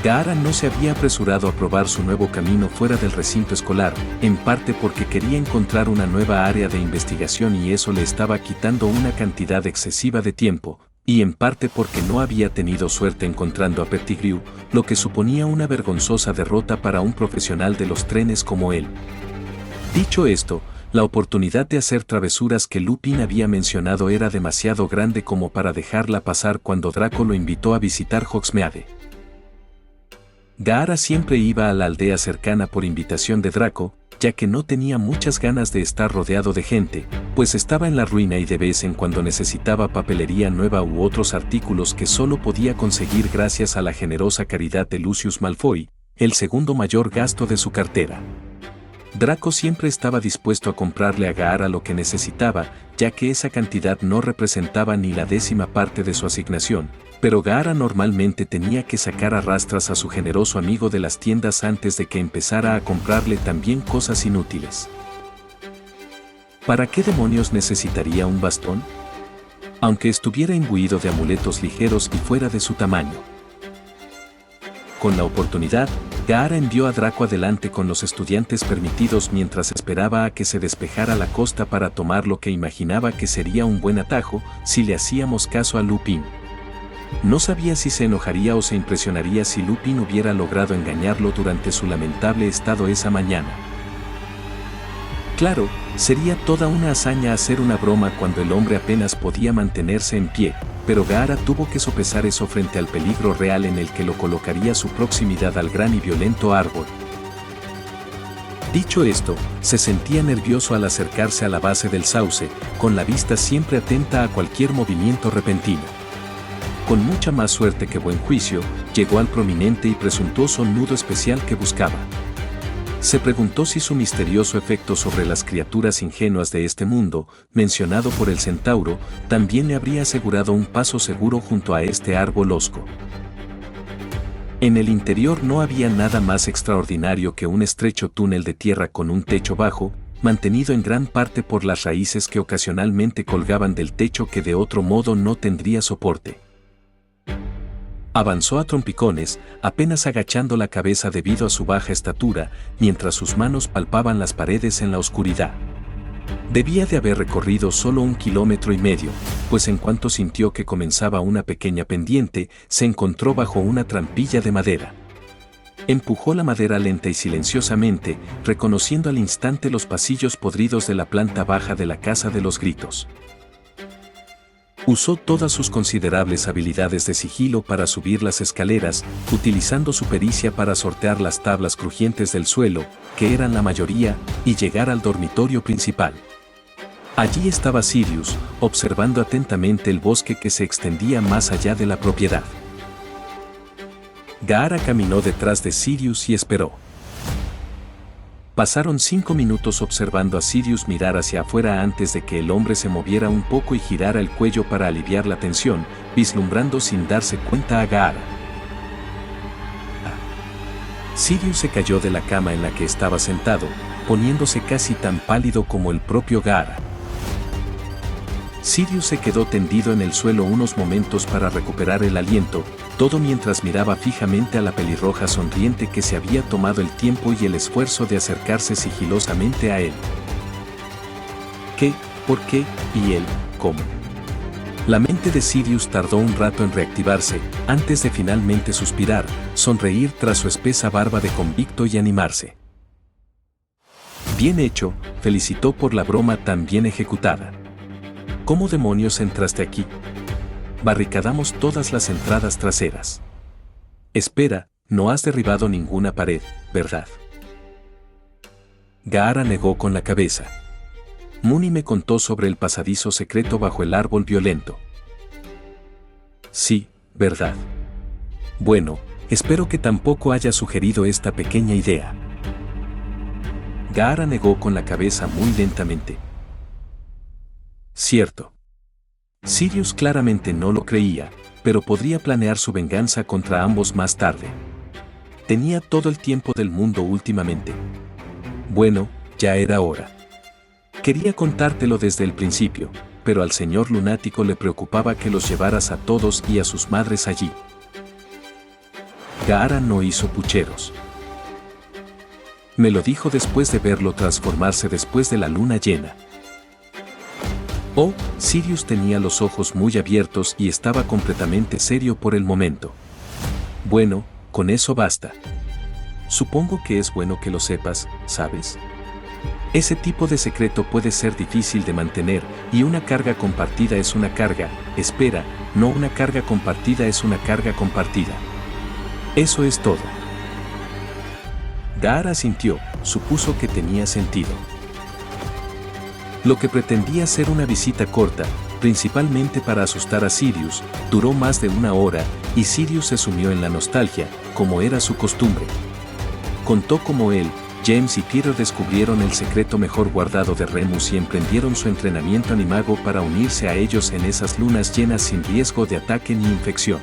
Gaara no se había apresurado a probar su nuevo camino fuera del recinto escolar, en parte porque quería encontrar una nueva área de investigación y eso le estaba quitando una cantidad excesiva de tiempo, y en parte porque no había tenido suerte encontrando a Pettigrew, lo que suponía una vergonzosa derrota para un profesional de los trenes como él. Dicho esto, la oportunidad de hacer travesuras que Lupin había mencionado era demasiado grande como para dejarla pasar cuando Draco lo invitó a visitar Hogsmeade. Gaara siempre iba a la aldea cercana por invitación de Draco, ya que no tenía muchas ganas de estar rodeado de gente, pues estaba en la ruina y de vez en cuando necesitaba papelería nueva u otros artículos que solo podía conseguir gracias a la generosa caridad de Lucius Malfoy, el segundo mayor gasto de su cartera. Draco siempre estaba dispuesto a comprarle a Gaara lo que necesitaba, ya que esa cantidad no representaba ni la 10ª parte de su asignación, pero Gaara normalmente tenía que sacar a rastras a su generoso amigo de las tiendas antes de que empezara a comprarle también cosas inútiles. ¿Para qué demonios necesitaría un bastón? Aunque estuviera imbuido de amuletos ligeros y fuera de su tamaño. Con la oportunidad, Gaara envió a Draco adelante con los estudiantes permitidos mientras esperaba a que se despejara la costa para tomar lo que imaginaba que sería un buen atajo si le hacíamos caso a Lupin. No sabía si se enojaría o se impresionaría si Lupin hubiera logrado engañarlo durante su lamentable estado esa mañana. Claro, sería toda una hazaña hacer una broma cuando el hombre apenas podía mantenerse en pie, pero Gaara tuvo que sopesar eso frente al peligro real en el que lo colocaría su proximidad al gran y violento árbol. Dicho esto, se sentía nervioso al acercarse a la base del sauce, con la vista siempre atenta a cualquier movimiento repentino. Con mucha más suerte que buen juicio, llegó al prominente y presuntuoso nudo especial que buscaba. Se preguntó si su misterioso efecto sobre las criaturas ingenuas de este mundo, mencionado por el centauro, también le habría asegurado un paso seguro junto a este árbol hosco. En el interior no había nada más extraordinario que un estrecho túnel de tierra con un techo bajo, mantenido en gran parte por las raíces que ocasionalmente colgaban del techo que de otro modo no tendría soporte. Avanzó a trompicones, apenas agachando la cabeza debido a su baja estatura, mientras sus manos palpaban las paredes en la oscuridad. Debía de haber recorrido solo 1,5 kilómetros, pues en cuanto sintió que comenzaba una pequeña pendiente, se encontró bajo una trampilla de madera. Empujó la madera lenta y silenciosamente, reconociendo al instante los pasillos podridos de la planta baja de la Casa de los Gritos. Usó todas sus considerables habilidades de sigilo para subir las escaleras, utilizando su pericia para sortear las tablas crujientes del suelo, que eran la mayoría, y llegar al dormitorio principal. Allí estaba Sirius, observando atentamente el bosque que se extendía más allá de la propiedad. Gaara caminó detrás de Sirius y esperó. Pasaron 5 minutos observando a Sirius mirar hacia afuera antes de que el hombre se moviera un poco y girara el cuello para aliviar la tensión, vislumbrando sin darse cuenta a Gaara. Sirius se cayó de la cama en la que estaba sentado, poniéndose casi tan pálido como el propio Gaara. Sirius se quedó tendido en el suelo unos momentos para recuperar el aliento, todo mientras miraba fijamente a la pelirroja sonriente que se había tomado el tiempo y el esfuerzo de acercarse sigilosamente a él. ¿Qué? ¿Por qué? ¿Y él? ¿Cómo? La mente de Sirius tardó un rato en reactivarse, antes de finalmente suspirar, sonreír tras su espesa barba de convicto y animarse. Bien hecho, felicitó por la broma tan bien ejecutada. ¿Cómo demonios entraste aquí? Barricadamos todas las entradas traseras. Espera, no has derribado ninguna pared, ¿verdad? Gaara negó con la cabeza. Muni me contó sobre el pasadizo secreto bajo el árbol violento. Sí, ¿verdad? Bueno, espero que tampoco haya sugerido esta pequeña idea. Gaara negó con la cabeza muy lentamente. Cierto. Sirius claramente no lo creía, pero podría planear su venganza contra ambos más tarde. Tenía todo el tiempo del mundo últimamente. Bueno, ya era hora. Quería contártelo desde el principio, pero al señor lunático le preocupaba que los llevaras a todos y a sus madres allí. Gaara no hizo pucheros. Me lo dijo después de verlo transformarse después de la luna llena. Oh, Sirius tenía los ojos muy abiertos y estaba completamente serio por el momento. Bueno, con eso basta. Supongo que es bueno que lo sepas, ¿sabes? Ese tipo de secreto puede ser difícil de mantener, y una carga compartida es una carga, espera, no una carga compartida es una carga compartida. Eso es todo. Gaara sintió, supuso que tenía sentido. Lo que pretendía ser una visita corta, principalmente para asustar a Sirius, duró más de 1 hora, y Sirius se sumió en la nostalgia, como era su costumbre. Contó cómo él, James y Peter descubrieron el secreto mejor guardado de Remus y emprendieron su entrenamiento animago para unirse a ellos en esas lunas llenas sin riesgo de ataque ni infección.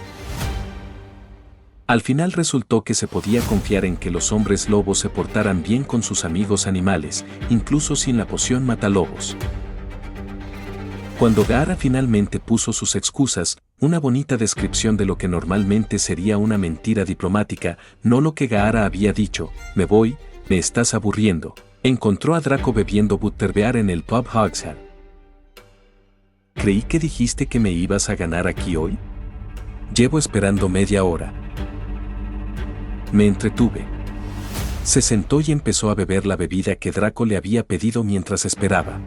Al final resultó que se podía confiar en que los hombres lobos se portaran bien con sus amigos animales, incluso sin la poción matalobos. Cuando Gaara finalmente puso sus excusas, una bonita descripción de lo que normalmente sería una mentira diplomática, no lo que Gaara había dicho, me voy, me estás aburriendo, encontró a Draco bebiendo butterbeer en el pub Hogshead. Creí que dijiste que me ibas a ganar aquí hoy. Llevo esperando media hora. Me entretuve. Se sentó y empezó a beber la bebida que Draco le había pedido mientras esperaba.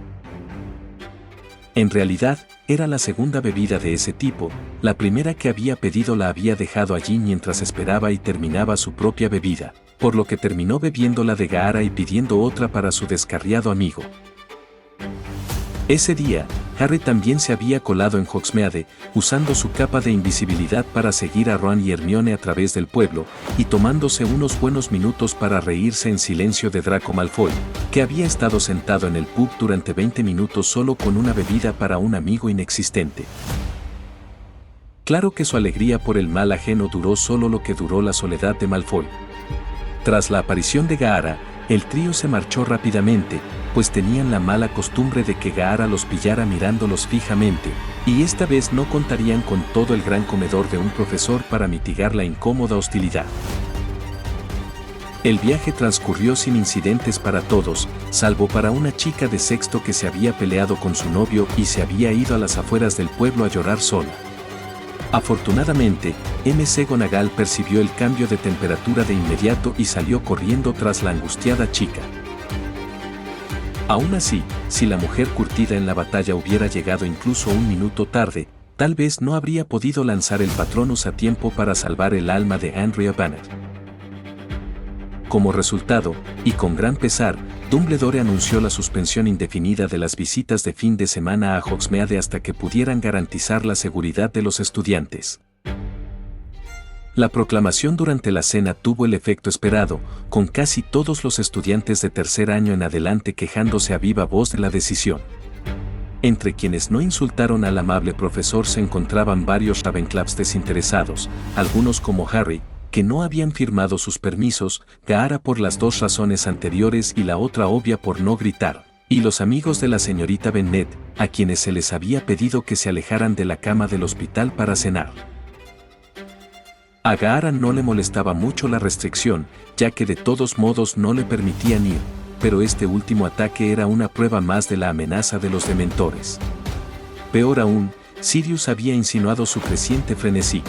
En realidad, era la segunda bebida de ese tipo, la primera que había pedido la había dejado allí mientras esperaba y terminaba su propia bebida, por lo que terminó bebiendo la de Gaara y pidiendo otra para su descarriado amigo. Ese día, Harry también se había colado en Hogsmeade, usando su capa de invisibilidad para seguir a Ron y Hermione a través del pueblo, y tomándose unos buenos minutos para reírse en silencio de Draco Malfoy, que había estado sentado en el pub durante 20 minutos solo con una bebida para un amigo inexistente. Claro que su alegría por el mal ajeno duró solo lo que duró la soledad de Malfoy. Tras la aparición de Gaara, el trío se marchó rápidamente, pues tenían la mala costumbre de que Gaara los pillara mirándolos fijamente, y esta vez no contarían con todo el gran comedor de un profesor para mitigar la incómoda hostilidad. El viaje transcurrió sin incidentes para todos, salvo para una chica de sexto que se había peleado con su novio y se había ido a las afueras del pueblo a llorar sola. Afortunadamente, McGonagall percibió el cambio de temperatura de inmediato y salió corriendo tras la angustiada chica. Aún así, si la mujer curtida en la batalla hubiera llegado incluso un minuto tarde, tal vez no habría podido lanzar el Patronus a tiempo para salvar el alma de Andrea Banner. Como resultado, y con gran pesar, Dumbledore anunció la suspensión indefinida de las visitas de fin de semana a Hogsmeade hasta que pudieran garantizar la seguridad de los estudiantes. La proclamación durante la cena tuvo el efecto esperado, con casi todos los estudiantes de tercer año en adelante quejándose a viva voz de la decisión. Entre quienes no insultaron al amable profesor se encontraban varios Ravenclaws desinteresados, algunos como Harry, que no habían firmado sus permisos, Gaara por las dos razones anteriores y la otra obvia por no gritar, y los amigos de la señorita Bennet, a quienes se les había pedido que se alejaran de la cama del hospital para cenar. A Gaara no le molestaba mucho la restricción, ya que de todos modos no le permitían ir, pero este último ataque era una prueba más de la amenaza de los dementores. Peor aún, Sirius había insinuado su creciente frenesí.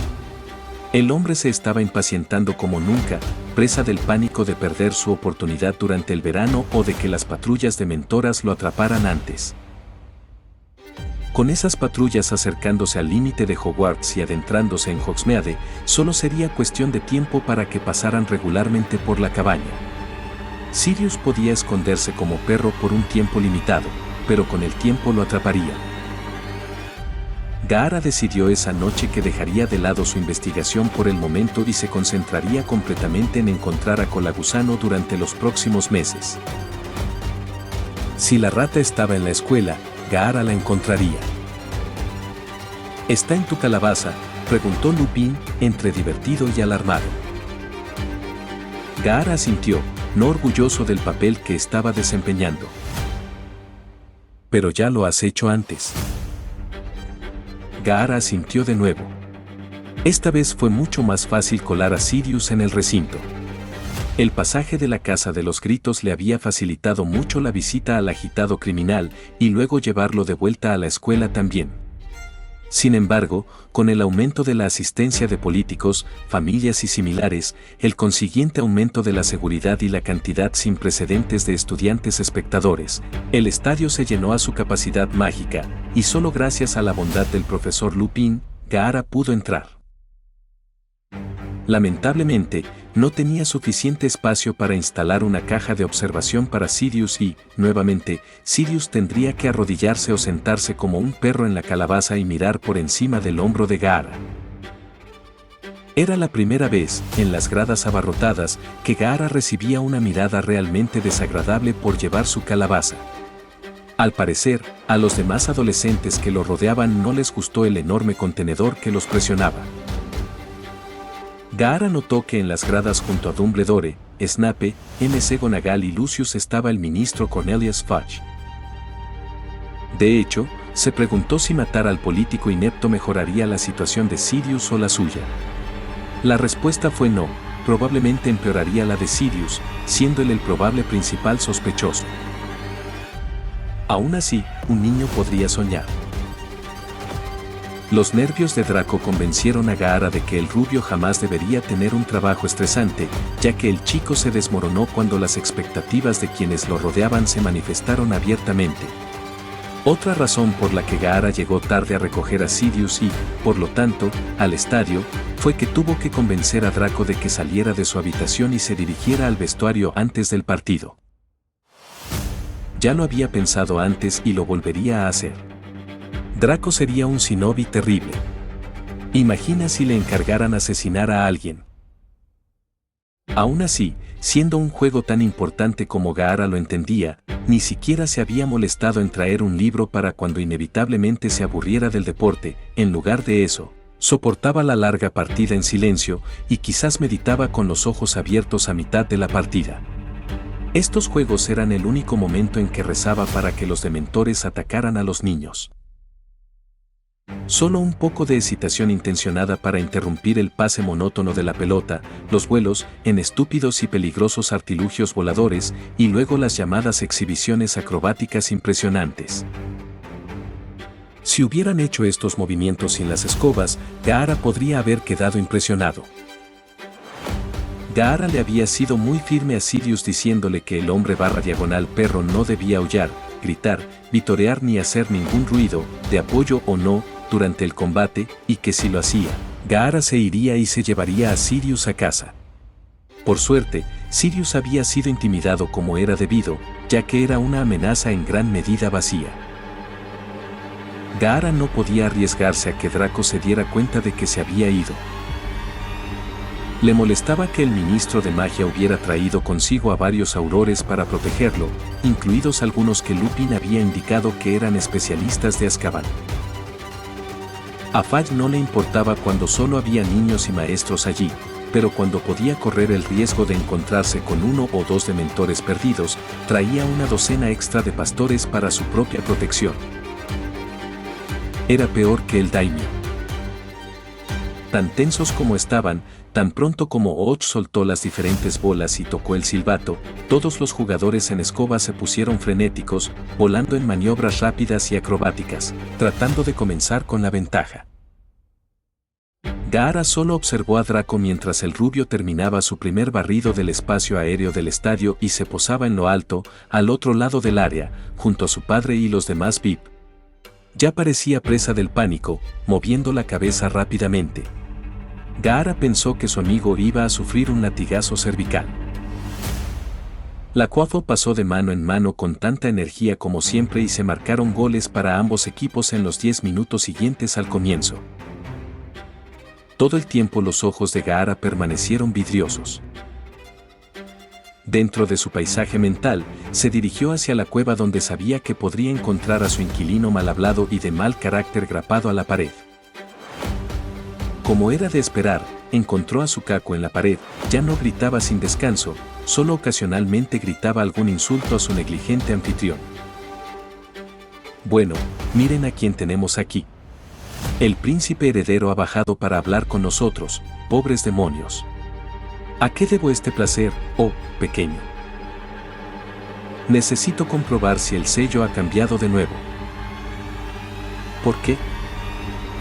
El hombre se estaba impacientando como nunca, presa del pánico de perder su oportunidad durante el verano o de que las patrullas dementoras lo atraparan antes. Con esas patrullas acercándose al límite de Hogwarts y adentrándose en Hogsmeade, solo sería cuestión de tiempo para que pasaran regularmente por la cabaña. Sirius podía esconderse como perro por un tiempo limitado, pero con el tiempo lo atraparía. Gaara decidió esa noche que dejaría de lado su investigación por el momento y se concentraría completamente en encontrar a Colagusano durante los próximos meses. Si la rata estaba en la escuela, Gaara la encontraría. ¿Está en tu calabaza?, preguntó Lupin, entre divertido y alarmado. Gaara asintió, no orgulloso del papel que estaba desempeñando. Pero ya lo has hecho antes. Gaara asintió de nuevo. Esta vez fue mucho más fácil colar a Sirius en el recinto. El pasaje de la Casa de los Gritos le había facilitado mucho la visita al agitado criminal y luego llevarlo de vuelta a la escuela también. Sin embargo, con el aumento de la asistencia de políticos, familias y similares, el consiguiente aumento de la seguridad y la cantidad sin precedentes de estudiantes espectadores, el estadio se llenó a su capacidad mágica, y solo gracias a la bondad del profesor Lupin, Gaara pudo entrar. Lamentablemente, no tenía suficiente espacio para instalar una caja de observación para Sirius y, nuevamente, Sirius tendría que arrodillarse o sentarse como un perro en la calabaza y mirar por encima del hombro de Gaara. Era la primera vez, en las gradas abarrotadas, que Gaara recibía una mirada realmente desagradable por llevar su calabaza. Al parecer, a los demás adolescentes que lo rodeaban no les gustó el enorme contenedor que los presionaba. Gaara notó que en las gradas junto a Dumbledore, Snape, McGonagall y Lucius estaba el ministro Cornelius Fudge. De hecho, se preguntó si matar al político inepto mejoraría la situación de Sirius o la suya. La respuesta fue no, probablemente empeoraría la de Sirius, siendo él el probable principal sospechoso. Aún así, un niño podría soñar. Los nervios de Draco convencieron a Gaara de que el rubio jamás debería tener un trabajo estresante, ya que el chico se desmoronó cuando las expectativas de quienes lo rodeaban se manifestaron abiertamente. Otra razón por la que Gaara llegó tarde a recoger a Sirius y, por lo tanto, al estadio, fue que tuvo que convencer a Draco de que saliera de su habitación y se dirigiera al vestuario antes del partido. Ya lo había pensado antes y lo volvería a hacer. Draco sería un shinobi terrible. Imagina si le encargaran asesinar a alguien. Aún así, siendo un juego tan importante como Gaara lo entendía, ni siquiera se había molestado en traer un libro para cuando inevitablemente se aburriera del deporte. En lugar de eso, soportaba la larga partida en silencio y quizás meditaba con los ojos abiertos a mitad de la partida. Estos juegos eran el único momento en que rezaba para que los dementores atacaran a los niños. Solo un poco de excitación intencionada para interrumpir el pase monótono de la pelota, los vuelos en estúpidos y peligrosos artilugios voladores y luego las llamadas exhibiciones acrobáticas impresionantes. Si hubieran hecho estos movimientos sin las escobas, Gaara podría haber quedado impresionado. Gaara le había sido muy firme a Sirius diciéndole que el hombre/perro no debía aullar, gritar, vitorear ni hacer ningún ruido, de apoyo o no, durante el combate, y que si lo hacía, Gaara se iría y se llevaría a Sirius a casa. Por suerte, Sirius había sido intimidado como era debido, ya que era una amenaza en gran medida vacía. Gaara no podía arriesgarse a que Draco se diera cuenta de que se había ido. Le molestaba que el ministro de magia hubiera traído consigo a varios aurores para protegerlo, incluidos algunos que Lupin había indicado que eran especialistas de Azkaban. A Fudge no le importaba cuando solo había niños y maestros allí, pero cuando podía correr el riesgo de encontrarse con uno o dos dementores perdidos, traía una docena extra de pastores para su propia protección. Era peor que el daimyo. Tan tensos como estaban, tan pronto como Och soltó las diferentes bolas y tocó el silbato, todos los jugadores en escoba se pusieron frenéticos, volando en maniobras rápidas y acrobáticas, tratando de comenzar con la ventaja. Gaara solo observó a Draco mientras el rubio terminaba su primer barrido del espacio aéreo del estadio y se posaba en lo alto, al otro lado del área, junto a su padre y los demás VIP. Ya parecía presa del pánico, moviendo la cabeza rápidamente. Gaara pensó que su amigo iba a sufrir un latigazo cervical. La Quaffle pasó de mano en mano con tanta energía como siempre y se marcaron goles para ambos equipos en los 10 minutos siguientes al comienzo. Todo el tiempo los ojos de Gaara permanecieron vidriosos. Dentro de su paisaje mental, se dirigió hacia la cueva donde sabía que podría encontrar a su inquilino mal hablado y de mal carácter grapado a la pared. Como era de esperar, encontró a Sukaku en la pared, ya no gritaba sin descanso, solo ocasionalmente gritaba algún insulto a su negligente anfitrión. Bueno, miren a quién tenemos aquí. El príncipe heredero ha bajado para hablar con nosotros, pobres demonios. ¿A qué debo este placer, oh, pequeño? Necesito comprobar si el sello ha cambiado de nuevo. ¿Por qué?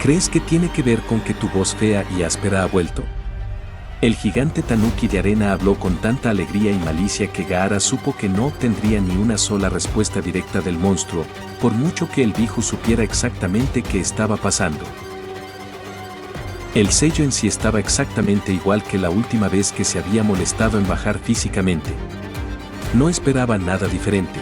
¿Crees que tiene que ver con que tu voz fea y áspera ha vuelto? El gigante tanuki de arena habló con tanta alegría y malicia que Gaara supo que no obtendría ni una sola respuesta directa del monstruo, por mucho que el Biju supiera exactamente qué estaba pasando. El sello en sí estaba exactamente igual que la última vez que se había molestado en bajar físicamente. No esperaba nada diferente.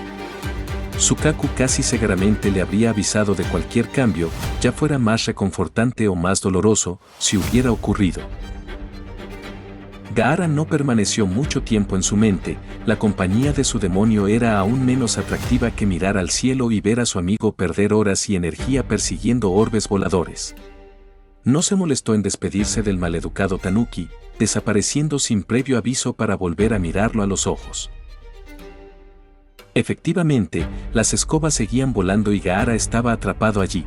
Sukaku casi seguramente le habría avisado de cualquier cambio, ya fuera más reconfortante o más doloroso, si hubiera ocurrido. Gaara no permaneció mucho tiempo en su mente, la compañía de su demonio era aún menos atractiva que mirar al cielo y ver a su amigo perder horas y energía persiguiendo orbes voladores. No se molestó en despedirse del maleducado Tanuki, desapareciendo sin previo aviso para volver a mirarlo a los ojos. Efectivamente, las escobas seguían volando y Gaara estaba atrapado allí.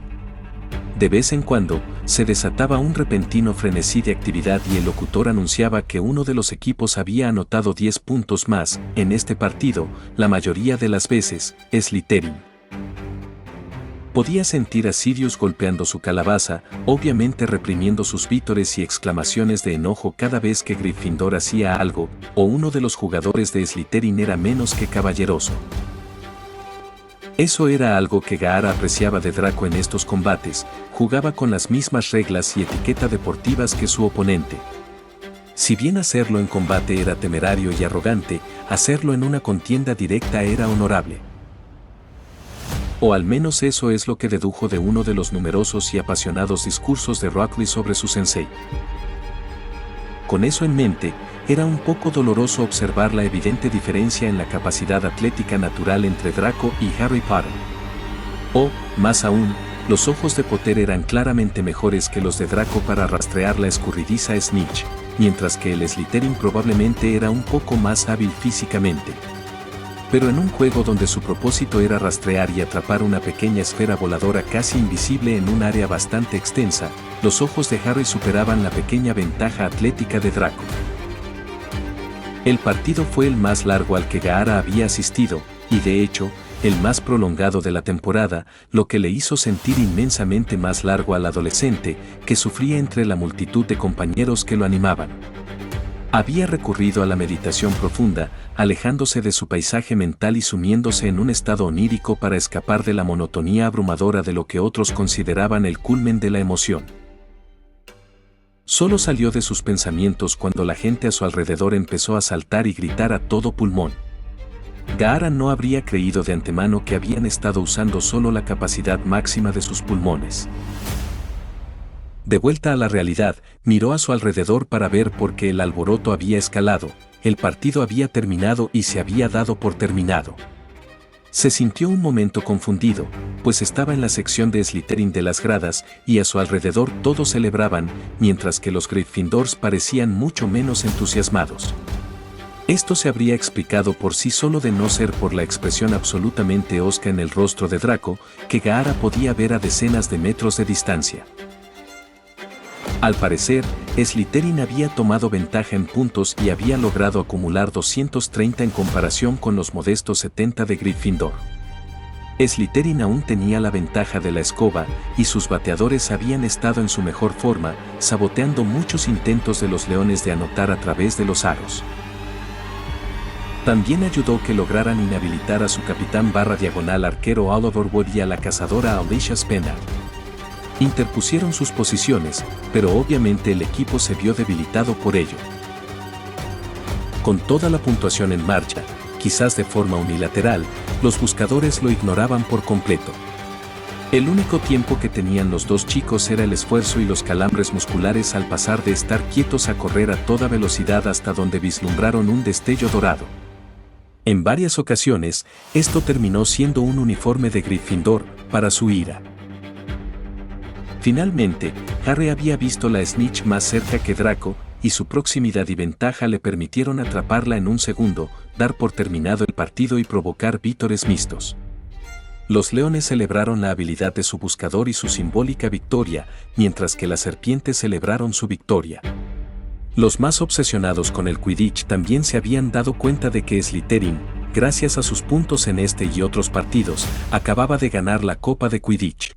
De vez en cuando, se desataba un repentino frenesí de actividad y el locutor anunciaba que uno de los equipos había anotado 10 puntos más en este partido, la mayoría de las veces, Slytherin. Podía sentir a Sirius golpeando su calabaza, obviamente reprimiendo sus vítores y exclamaciones de enojo cada vez que Gryffindor hacía algo, o uno de los jugadores de Slytherin era menos que caballeroso. Eso era algo que Gaara apreciaba de Draco en estos combates, jugaba con las mismas reglas y etiqueta deportivas que su oponente. Si bien hacerlo en combate era temerario y arrogante, hacerlo en una contienda directa era honorable. O al menos eso es lo que dedujo de uno de los numerosos y apasionados discursos de Rockley sobre su sensei. Con eso en mente, era un poco doloroso observar la evidente diferencia en la capacidad atlética natural entre Draco y Harry Potter. O, más aún, los ojos de Potter eran claramente mejores que los de Draco para rastrear la escurridiza Snitch, mientras que el Slytherin probablemente era un poco más hábil físicamente. Pero en un juego donde su propósito era rastrear y atrapar una pequeña esfera voladora casi invisible en un área bastante extensa, los ojos de Harry superaban la pequeña ventaja atlética de Draco. El partido fue el más largo al que Gaara había asistido, y de hecho, el más prolongado de la temporada, lo que le hizo sentir inmensamente más largo al adolescente, que sufría entre la multitud de compañeros que lo animaban. Había recurrido a la meditación profunda, alejándose de su paisaje mental y sumiéndose en un estado onírico para escapar de la monotonía abrumadora de lo que otros consideraban el culmen de la emoción. Solo salió de sus pensamientos cuando la gente a su alrededor empezó a saltar y gritar a todo pulmón. Gaara no habría creído de antemano que habían estado usando solo la capacidad máxima de sus pulmones. De vuelta a la realidad, miró a su alrededor para ver por qué el alboroto había escalado, el partido había terminado y se había dado por terminado. Se sintió un momento confundido, pues estaba en la sección de Slytherin de las gradas y a su alrededor todos celebraban, mientras que los Gryffindors parecían mucho menos entusiasmados. Esto se habría explicado por sí solo de no ser por la expresión absolutamente hosca en el rostro de Draco, que Gaara podía ver a decenas de metros de distancia. Al parecer, Slytherin había tomado ventaja en puntos y había logrado acumular 230 en comparación con los modestos 70 de Gryffindor. Slytherin aún tenía la ventaja de la escoba, y sus bateadores habían estado en su mejor forma, saboteando muchos intentos de los leones de anotar a través de los aros. También ayudó que lograran inhabilitar a su capitán /diagonal arquero Oliver Wood y a la cazadora Alicia Spennard. Interpusieron sus posiciones, pero obviamente el equipo se vio debilitado por ello. Con toda la puntuación en marcha, quizás de forma unilateral, los buscadores lo ignoraban por completo. El único tiempo que tenían los dos chicos era el esfuerzo y los calambres musculares al pasar de estar quietos a correr a toda velocidad hasta donde vislumbraron un destello dorado. En varias ocasiones, esto terminó siendo un uniforme de Gryffindor, para su ira. Finalmente, Harry había visto la Snitch más cerca que Draco, y su proximidad y ventaja le permitieron atraparla en un segundo, dar por terminado el partido y provocar vítores mixtos. Los leones celebraron la habilidad de su buscador y su simbólica victoria, mientras que las serpientes celebraron su victoria. Los más obsesionados con el Quidditch también se habían dado cuenta de que Slytherin, gracias a sus puntos en este y otros partidos, acababa de ganar la Copa de Quidditch.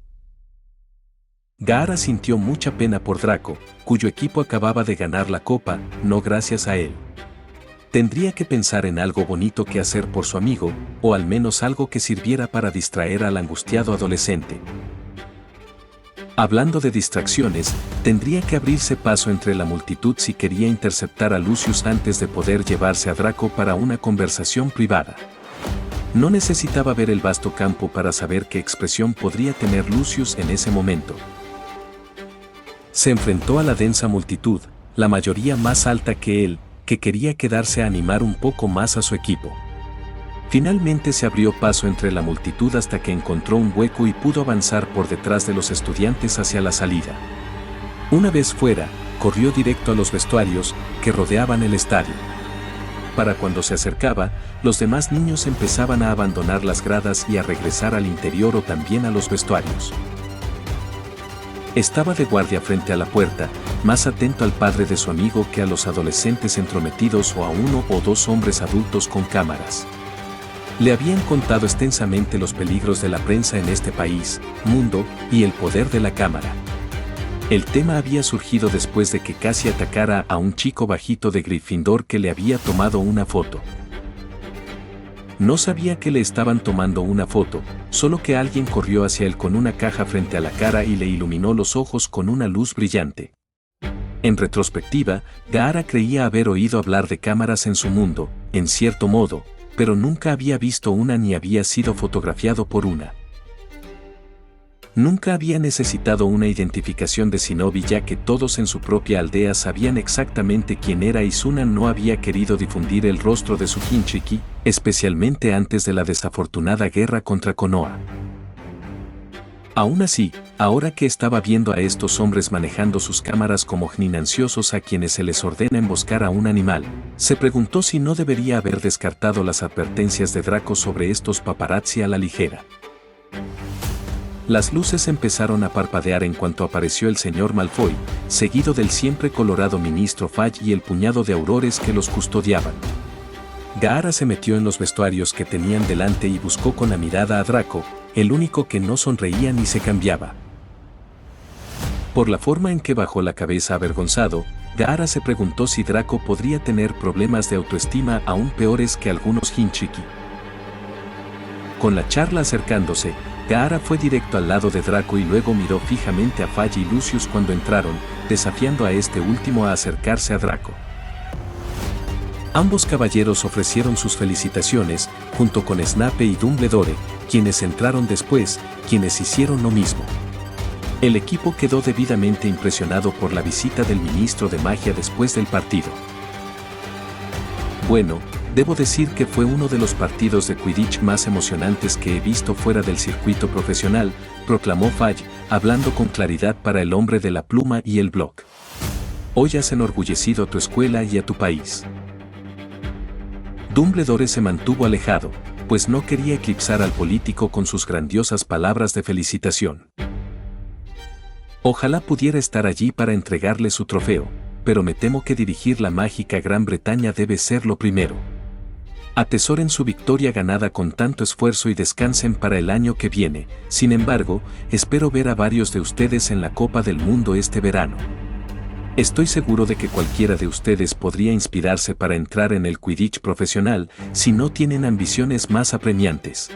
Gaara sintió mucha pena por Draco, cuyo equipo acababa de ganar la copa, no gracias a él. Tendría que pensar en algo bonito que hacer por su amigo, o al menos algo que sirviera para distraer al angustiado adolescente. Hablando de distracciones, tendría que abrirse paso entre la multitud si quería interceptar a Lucius antes de poder llevarse a Draco para una conversación privada. No necesitaba ver el vasto campo para saber qué expresión podría tener Lucius en ese momento. Se enfrentó a la densa multitud, la mayoría más alta que él, que quería quedarse a animar un poco más a su equipo. Finalmente se abrió paso entre la multitud hasta que encontró un hueco y pudo avanzar por detrás de los estudiantes hacia la salida. Una vez fuera, corrió directo a los vestuarios que rodeaban el estadio. Para cuando se acercaba, los demás niños empezaban a abandonar las gradas y a regresar al interior o también a los vestuarios. Estaba de guardia frente a la puerta, más atento al padre de su amigo que a los adolescentes entrometidos o a uno o dos hombres adultos con cámaras. Le habían contado extensamente los peligros de la prensa en este país, mundo, y el poder de la cámara. El tema había surgido después de que casi atacara a un chico bajito de Gryffindor que le había tomado una foto. No sabía que le estaban tomando una foto, solo que alguien corrió hacia él con una caja frente a la cara y le iluminó los ojos con una luz brillante. En retrospectiva, Gaara creía haber oído hablar de cámaras en su mundo, en cierto modo, pero nunca había visto una ni había sido fotografiado por una. Nunca había necesitado una identificación de Shinobi ya que todos en su propia aldea sabían exactamente quién era y Sunan no había querido difundir el rostro de su Hinchiki, especialmente antes de la desafortunada guerra contra Konoha. Aún así, ahora que estaba viendo a estos hombres manejando sus cámaras como gnanciosos a quienes se les ordena emboscar a un animal, se preguntó si no debería haber descartado las advertencias de Draco sobre estos paparazzi a la ligera. Las luces empezaron a parpadear en cuanto apareció el señor Malfoy, seguido del siempre colorado ministro Fudge y el puñado de aurores que los custodiaban. Gaara se metió en los vestuarios que tenían delante y buscó con la mirada a Draco, el único que no sonreía ni se cambiaba. Por la forma en que bajó la cabeza avergonzado, Gaara se preguntó si Draco podría tener problemas de autoestima aún peores que algunos Hinchiki. Con la charla acercándose, Gaara fue directo al lado de Draco y luego miró fijamente a Fudge y Lucius cuando entraron, desafiando a este último a acercarse a Draco. Ambos caballeros ofrecieron sus felicitaciones, junto con Snape y Dumbledore, quienes entraron después, quienes hicieron lo mismo. El equipo quedó debidamente impresionado por la visita del ministro de magia después del partido. Bueno, debo decir que fue uno de los partidos de Quidditch más emocionantes que he visto fuera del circuito profesional, proclamó Fudge, hablando con claridad para el hombre de la pluma y el bloc. Hoy has enorgullecido a tu escuela y a tu país. Dumbledore se mantuvo alejado, pues no quería eclipsar al político con sus grandiosas palabras de felicitación. Ojalá pudiera estar allí para entregarle su trofeo, pero me temo que dirigir la mágica Gran Bretaña debe ser lo primero. Atesoren su victoria ganada con tanto esfuerzo y descansen para el año que viene. Sin embargo, espero ver a varios de ustedes en la Copa del Mundo este verano. Estoy seguro de que cualquiera de ustedes podría inspirarse para entrar en el Quidditch profesional si no tienen ambiciones más apremiantes.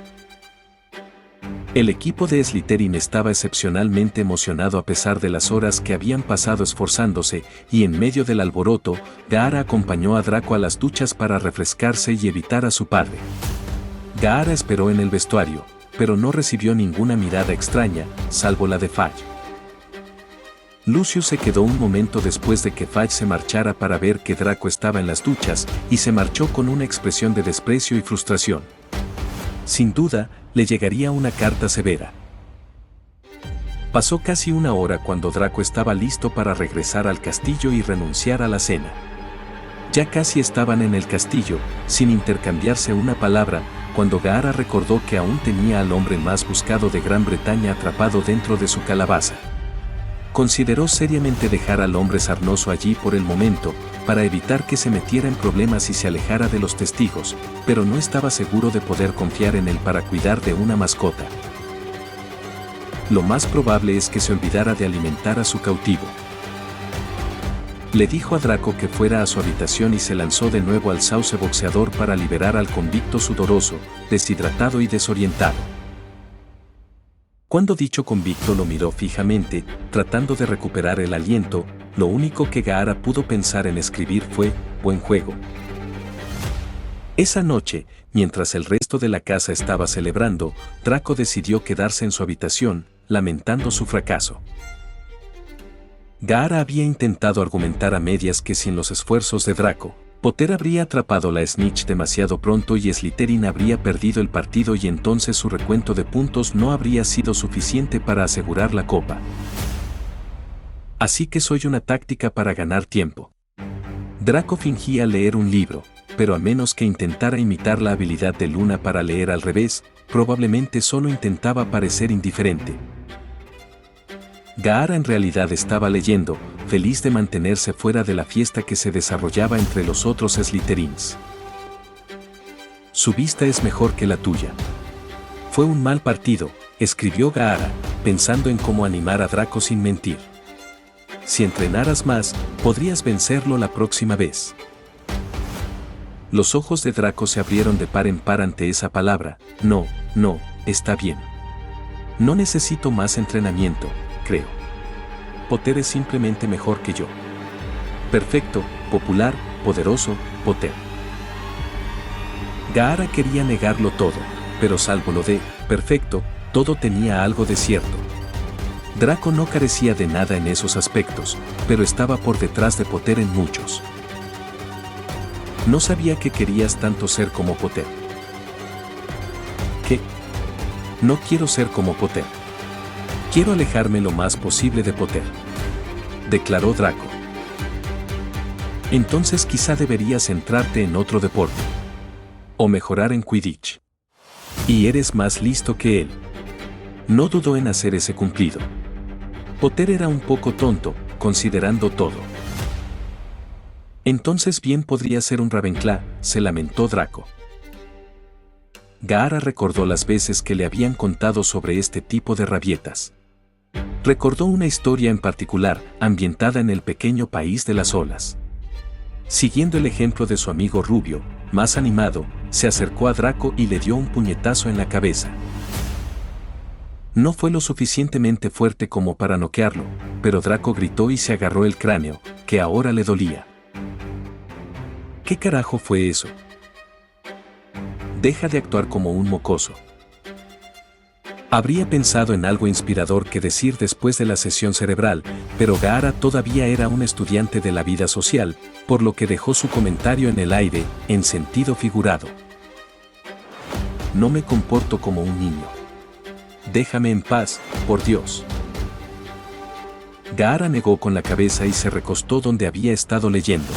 El equipo de Slytherin estaba excepcionalmente emocionado a pesar de las horas que habían pasado esforzándose, y en medio del alboroto, Gaara acompañó a Draco a las duchas para refrescarse y evitar a su padre. Gaara esperó en el vestuario, pero no recibió ninguna mirada extraña, salvo la de Fudge. Lucius se quedó un momento después de que Fudge se marchara para ver que Draco estaba en las duchas, y se marchó con una expresión de desprecio y frustración. Sin duda, le llegaría una carta severa. Pasó casi una hora cuando Draco estaba listo para regresar al castillo y renunciar a la cena. Ya casi estaban en el castillo, sin intercambiarse una palabra, cuando Gaara recordó que aún tenía al hombre más buscado de Gran Bretaña atrapado dentro de su calabaza. Consideró seriamente dejar al hombre sarnoso allí por el momento, para evitar que se metiera en problemas y se alejara de los testigos, pero no estaba seguro de poder confiar en él para cuidar de una mascota. Lo más probable es que se olvidara de alimentar a su cautivo. Le dijo a Draco que fuera a su habitación y se lanzó de nuevo al sauce boxeador para liberar al convicto sudoroso, deshidratado y desorientado. Cuando dicho convicto lo miró fijamente, tratando de recuperar el aliento, lo único que Gaara pudo pensar en escribir fue, buen juego. Esa noche, mientras el resto de la casa estaba celebrando, Draco decidió quedarse en su habitación, lamentando su fracaso. Gaara había intentado argumentar a medias que sin los esfuerzos de Draco, Potter habría atrapado la snitch demasiado pronto y Slytherin habría perdido el partido y entonces su recuento de puntos no habría sido suficiente para asegurar la copa. Así que soy una táctica para ganar tiempo. Draco fingía leer un libro, pero a menos que intentara imitar la habilidad de Luna para leer al revés, probablemente solo intentaba parecer indiferente. Gaara en realidad estaba leyendo, feliz de mantenerse fuera de la fiesta que se desarrollaba entre los otros Slytherins. Su vista es mejor que la tuya. Fue un mal partido, escribió Gaara, pensando en cómo animar a Draco sin mentir. Si entrenaras más, podrías vencerlo la próxima vez. Los ojos de Draco se abrieron de par en par ante esa palabra. No, está bien. No necesito más entrenamiento, creo. Potter es simplemente mejor que yo. Perfecto, popular, poderoso, Potter. Gaara quería negarlo todo, pero salvo lo de perfecto, todo tenía algo de cierto. Draco no carecía de nada en esos aspectos, pero estaba por detrás de Potter en muchos. No sabía que querías tanto ser como Potter. ¿Qué? No quiero ser como Potter. Quiero alejarme lo más posible de Potter, declaró Draco. Entonces quizá deberías centrarte en otro deporte. O mejorar en Quidditch. Y eres más listo que él. No dudó en hacer ese cumplido. Potter era un poco tonto, considerando todo. Entonces bien podría ser un Ravenclaw, se lamentó Draco. Gaara recordó las veces que le habían contado sobre este tipo de rabietas. Recordó una historia en particular, ambientada en el pequeño país de las olas. Siguiendo el ejemplo de su amigo Rubio, más animado, se acercó a Draco y le dio un puñetazo en la cabeza. No fue lo suficientemente fuerte como para noquearlo, pero Draco gritó y se agarró el cráneo, que ahora le dolía. ¿Qué carajo fue eso? Deja de actuar como un mocoso. Habría pensado en algo inspirador que decir después de la sesión cerebral, pero Gaara todavía era un estudiante de la vida social, por lo que dejó su comentario en el aire, en sentido figurado. No me comporto como un niño. Déjame en paz, por Dios. Gaara negó con la cabeza y se recostó donde había estado leyendo.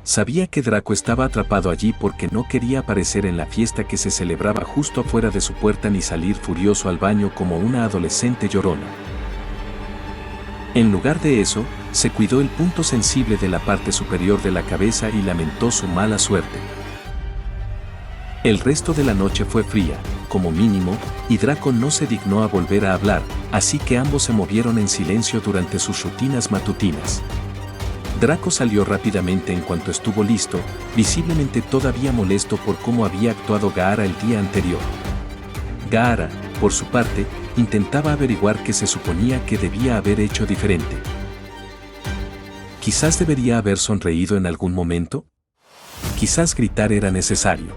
Sabía que Draco estaba atrapado allí porque no quería aparecer en la fiesta que se celebraba justo afuera de su puerta ni salir furioso al baño como una adolescente llorona. En lugar de eso, se cuidó el punto sensible de la parte superior de la cabeza y lamentó su mala suerte. El resto de la noche fue fría, como mínimo, y Draco no se dignó a volver a hablar, así que ambos se movieron en silencio durante sus rutinas matutinas. Draco salió rápidamente en cuanto estuvo listo, visiblemente todavía molesto por cómo había actuado Gaara el día anterior. Gaara, por su parte, intentaba averiguar qué se suponía que debía haber hecho diferente. Quizás debería haber sonreído en algún momento. Quizás gritar era necesario.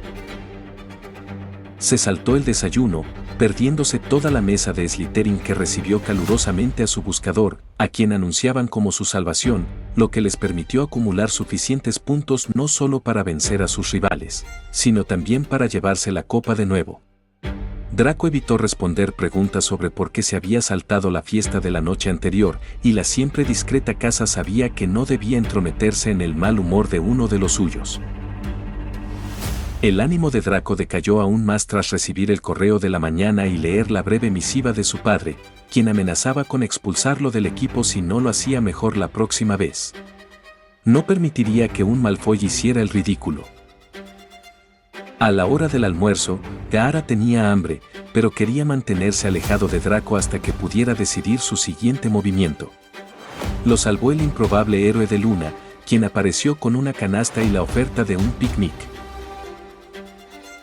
Se saltó el desayuno, perdiéndose toda la mesa de Slytherin que recibió calurosamente a su buscador, a quien anunciaban como su salvación, lo que les permitió acumular suficientes puntos no solo para vencer a sus rivales, sino también para llevarse la copa de nuevo. Draco evitó responder preguntas sobre por qué se había saltado la fiesta de la noche anterior, y la siempre discreta casa sabía que no debía entrometerse en el mal humor de uno de los suyos. El ánimo de Draco decayó aún más tras recibir el correo de la mañana y leer la breve misiva de su padre, quien amenazaba con expulsarlo del equipo si no lo hacía mejor la próxima vez. No permitiría que un Malfoy hiciera el ridículo. A la hora del almuerzo, Gaara tenía hambre, pero quería mantenerse alejado de Draco hasta que pudiera decidir su siguiente movimiento. Lo salvó el improbable héroe de Luna, quien apareció con una canasta y la oferta de un picnic.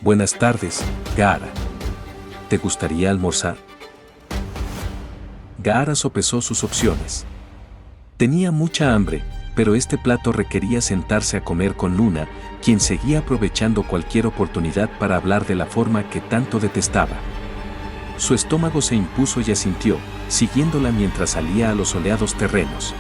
Buenas tardes, Gaara. ¿Te gustaría almorzar? Gaara sopesó sus opciones. Tenía mucha hambre, pero este plato requería sentarse a comer con Luna, quien seguía aprovechando cualquier oportunidad para hablar de la forma que tanto detestaba. Su estómago se impuso y asintió, siguiéndola mientras salía a los soleados terrenos.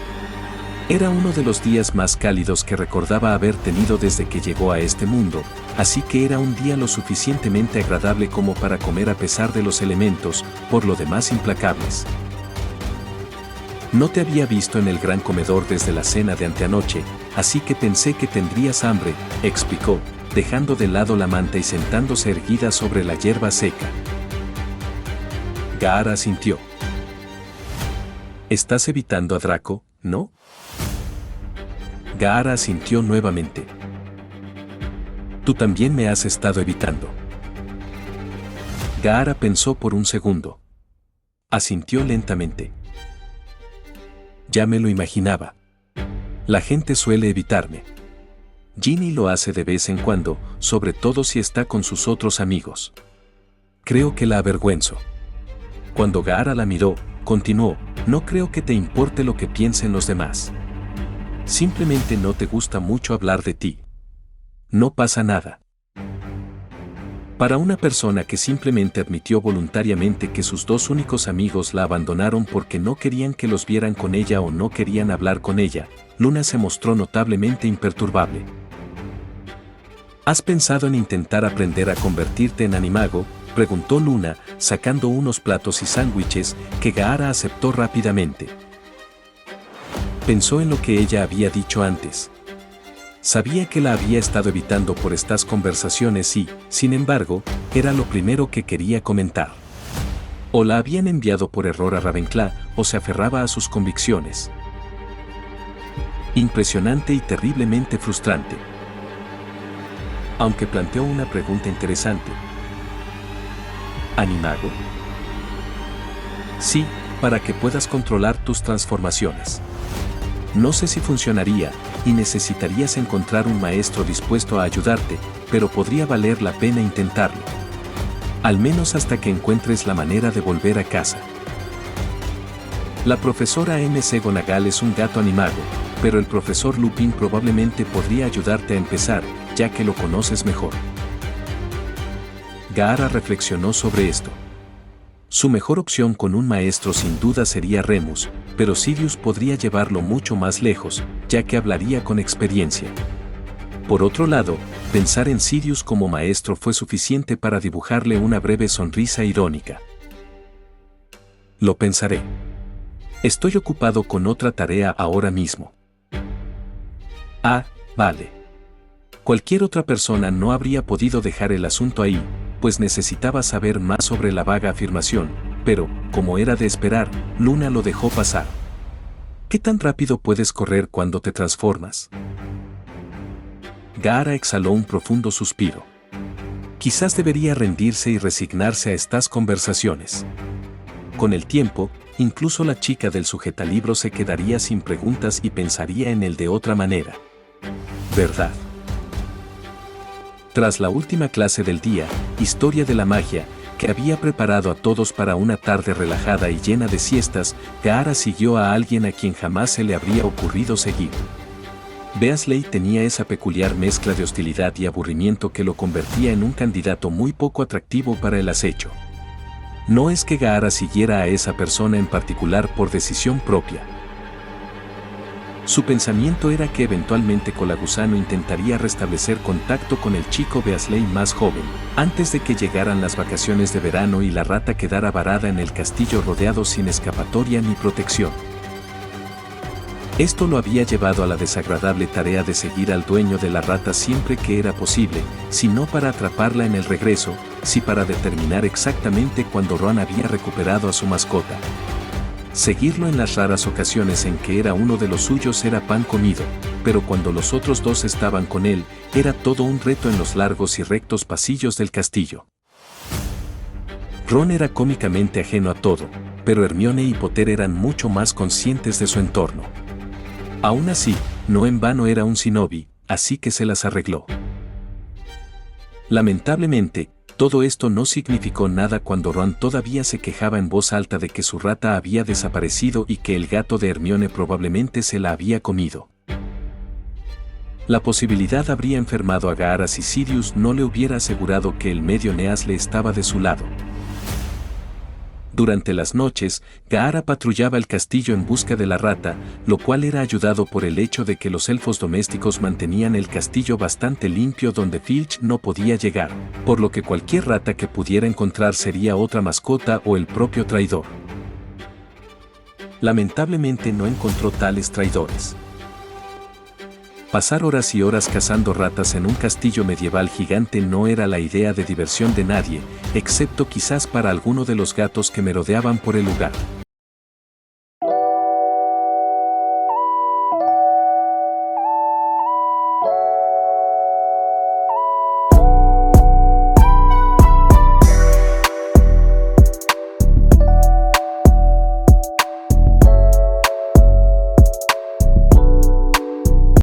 Era uno de los días más cálidos que recordaba haber tenido desde que llegó a este mundo, así que era un día lo suficientemente agradable como para comer a pesar de los elementos, por lo demás implacables. No te había visto en el gran comedor desde la cena de anteanoche, así que pensé que tendrías hambre, explicó, dejando de lado la manta y sentándose erguida sobre la hierba seca. Gaara asintió. Estás evitando a Draco, ¿no? Gaara asintió nuevamente. Tú también me has estado evitando. Gaara pensó por un segundo. Asintió lentamente. Ya me lo imaginaba. La gente suele evitarme. Ginny lo hace de vez en cuando, sobre todo si está con sus otros amigos. Creo que la avergüenzo. Cuando Gaara la miró, continuó, no creo que te importe lo que piensen los demás. Simplemente no te gusta mucho hablar de ti. No pasa nada. Para una persona que simplemente admitió voluntariamente que sus dos únicos amigos la abandonaron porque no querían que los vieran con ella o no querían hablar con ella, Luna se mostró notablemente imperturbable. ¿Has pensado en intentar aprender a convertirte en animago?, preguntó Luna, sacando unos platos y sándwiches que Gaara aceptó rápidamente. Pensó en lo que ella había dicho antes. Sabía que la había estado evitando por estas conversaciones y, sin embargo, era lo primero que quería comentar. O la habían enviado por error a Ravenclaw, o se aferraba a sus convicciones. Impresionante y terriblemente frustrante. Aunque planteó una pregunta interesante. ¿Animago? Sí, para que puedas controlar tus transformaciones. No sé si funcionaría, y necesitarías encontrar un maestro dispuesto a ayudarte, pero podría valer la pena intentarlo. Al menos hasta que encuentres la manera de volver a casa. La profesora McGonagall es un gato animago, pero el profesor Lupin probablemente podría ayudarte a empezar, ya que lo conoces mejor. Gaara reflexionó sobre esto. Su mejor opción con un maestro sin duda sería Remus, pero Sirius podría llevarlo mucho más lejos, ya que hablaría con experiencia. Por otro lado, pensar en Sirius como maestro fue suficiente para dibujarle una breve sonrisa irónica. Lo pensaré. Estoy ocupado con otra tarea ahora mismo. Ah, vale. Cualquier otra persona no habría podido dejar el asunto ahí, pues necesitaba saber más sobre la vaga afirmación, pero, como era de esperar, Luna lo dejó pasar. ¿Qué tan rápido puedes correr cuando te transformas? Gaara exhaló un profundo suspiro. Quizás debería rendirse y resignarse a estas conversaciones. Con el tiempo, incluso la chica del sujetalibro se quedaría sin preguntas y pensaría en él de otra manera. ¿Verdad? Tras la última clase del día, Historia de la Magia, que había preparado a todos para una tarde relajada y llena de siestas, Gaara siguió a alguien a quien jamás se le habría ocurrido seguir. Beasley tenía esa peculiar mezcla de hostilidad y aburrimiento que lo convertía en un candidato muy poco atractivo para el acecho. No es que Gaara siguiera a esa persona en particular por decisión propia. Su pensamiento era que eventualmente Colagusano intentaría restablecer contacto con el chico Beasley más joven, antes de que llegaran las vacaciones de verano y la rata quedara varada en el castillo rodeado sin escapatoria ni protección. Esto lo había llevado a la desagradable tarea de seguir al dueño de la rata siempre que era posible, si no para atraparla en el regreso, si para determinar exactamente cuándo Ron había recuperado a su mascota. Seguirlo en las raras ocasiones en que era uno de los suyos era pan comido, pero cuando los otros dos estaban con él, era todo un reto en los largos y rectos pasillos del castillo. Ron era cómicamente ajeno a todo, pero Hermione y Potter eran mucho más conscientes de su entorno. Aún así, no en vano era un shinobi, así que se las arregló. Lamentablemente, todo esto no significó nada cuando Ron todavía se quejaba en voz alta de que su rata había desaparecido y que el gato de Hermione probablemente se la había comido. La posibilidad habría enfermado a Gaara si Sirius no le hubiera asegurado que el medio Neas le estaba de su lado. Durante las noches, Gaara patrullaba el castillo en busca de la rata, lo cual era ayudado por el hecho de que los elfos domésticos mantenían el castillo bastante limpio donde Filch no podía llegar, por lo que cualquier rata que pudiera encontrar sería otra mascota o el propio traidor. Lamentablemente no encontró tales traidores. Pasar horas y horas cazando ratas en un castillo medieval gigante no era la idea de diversión de nadie, excepto quizás para alguno de los gatos que merodeaban por el lugar.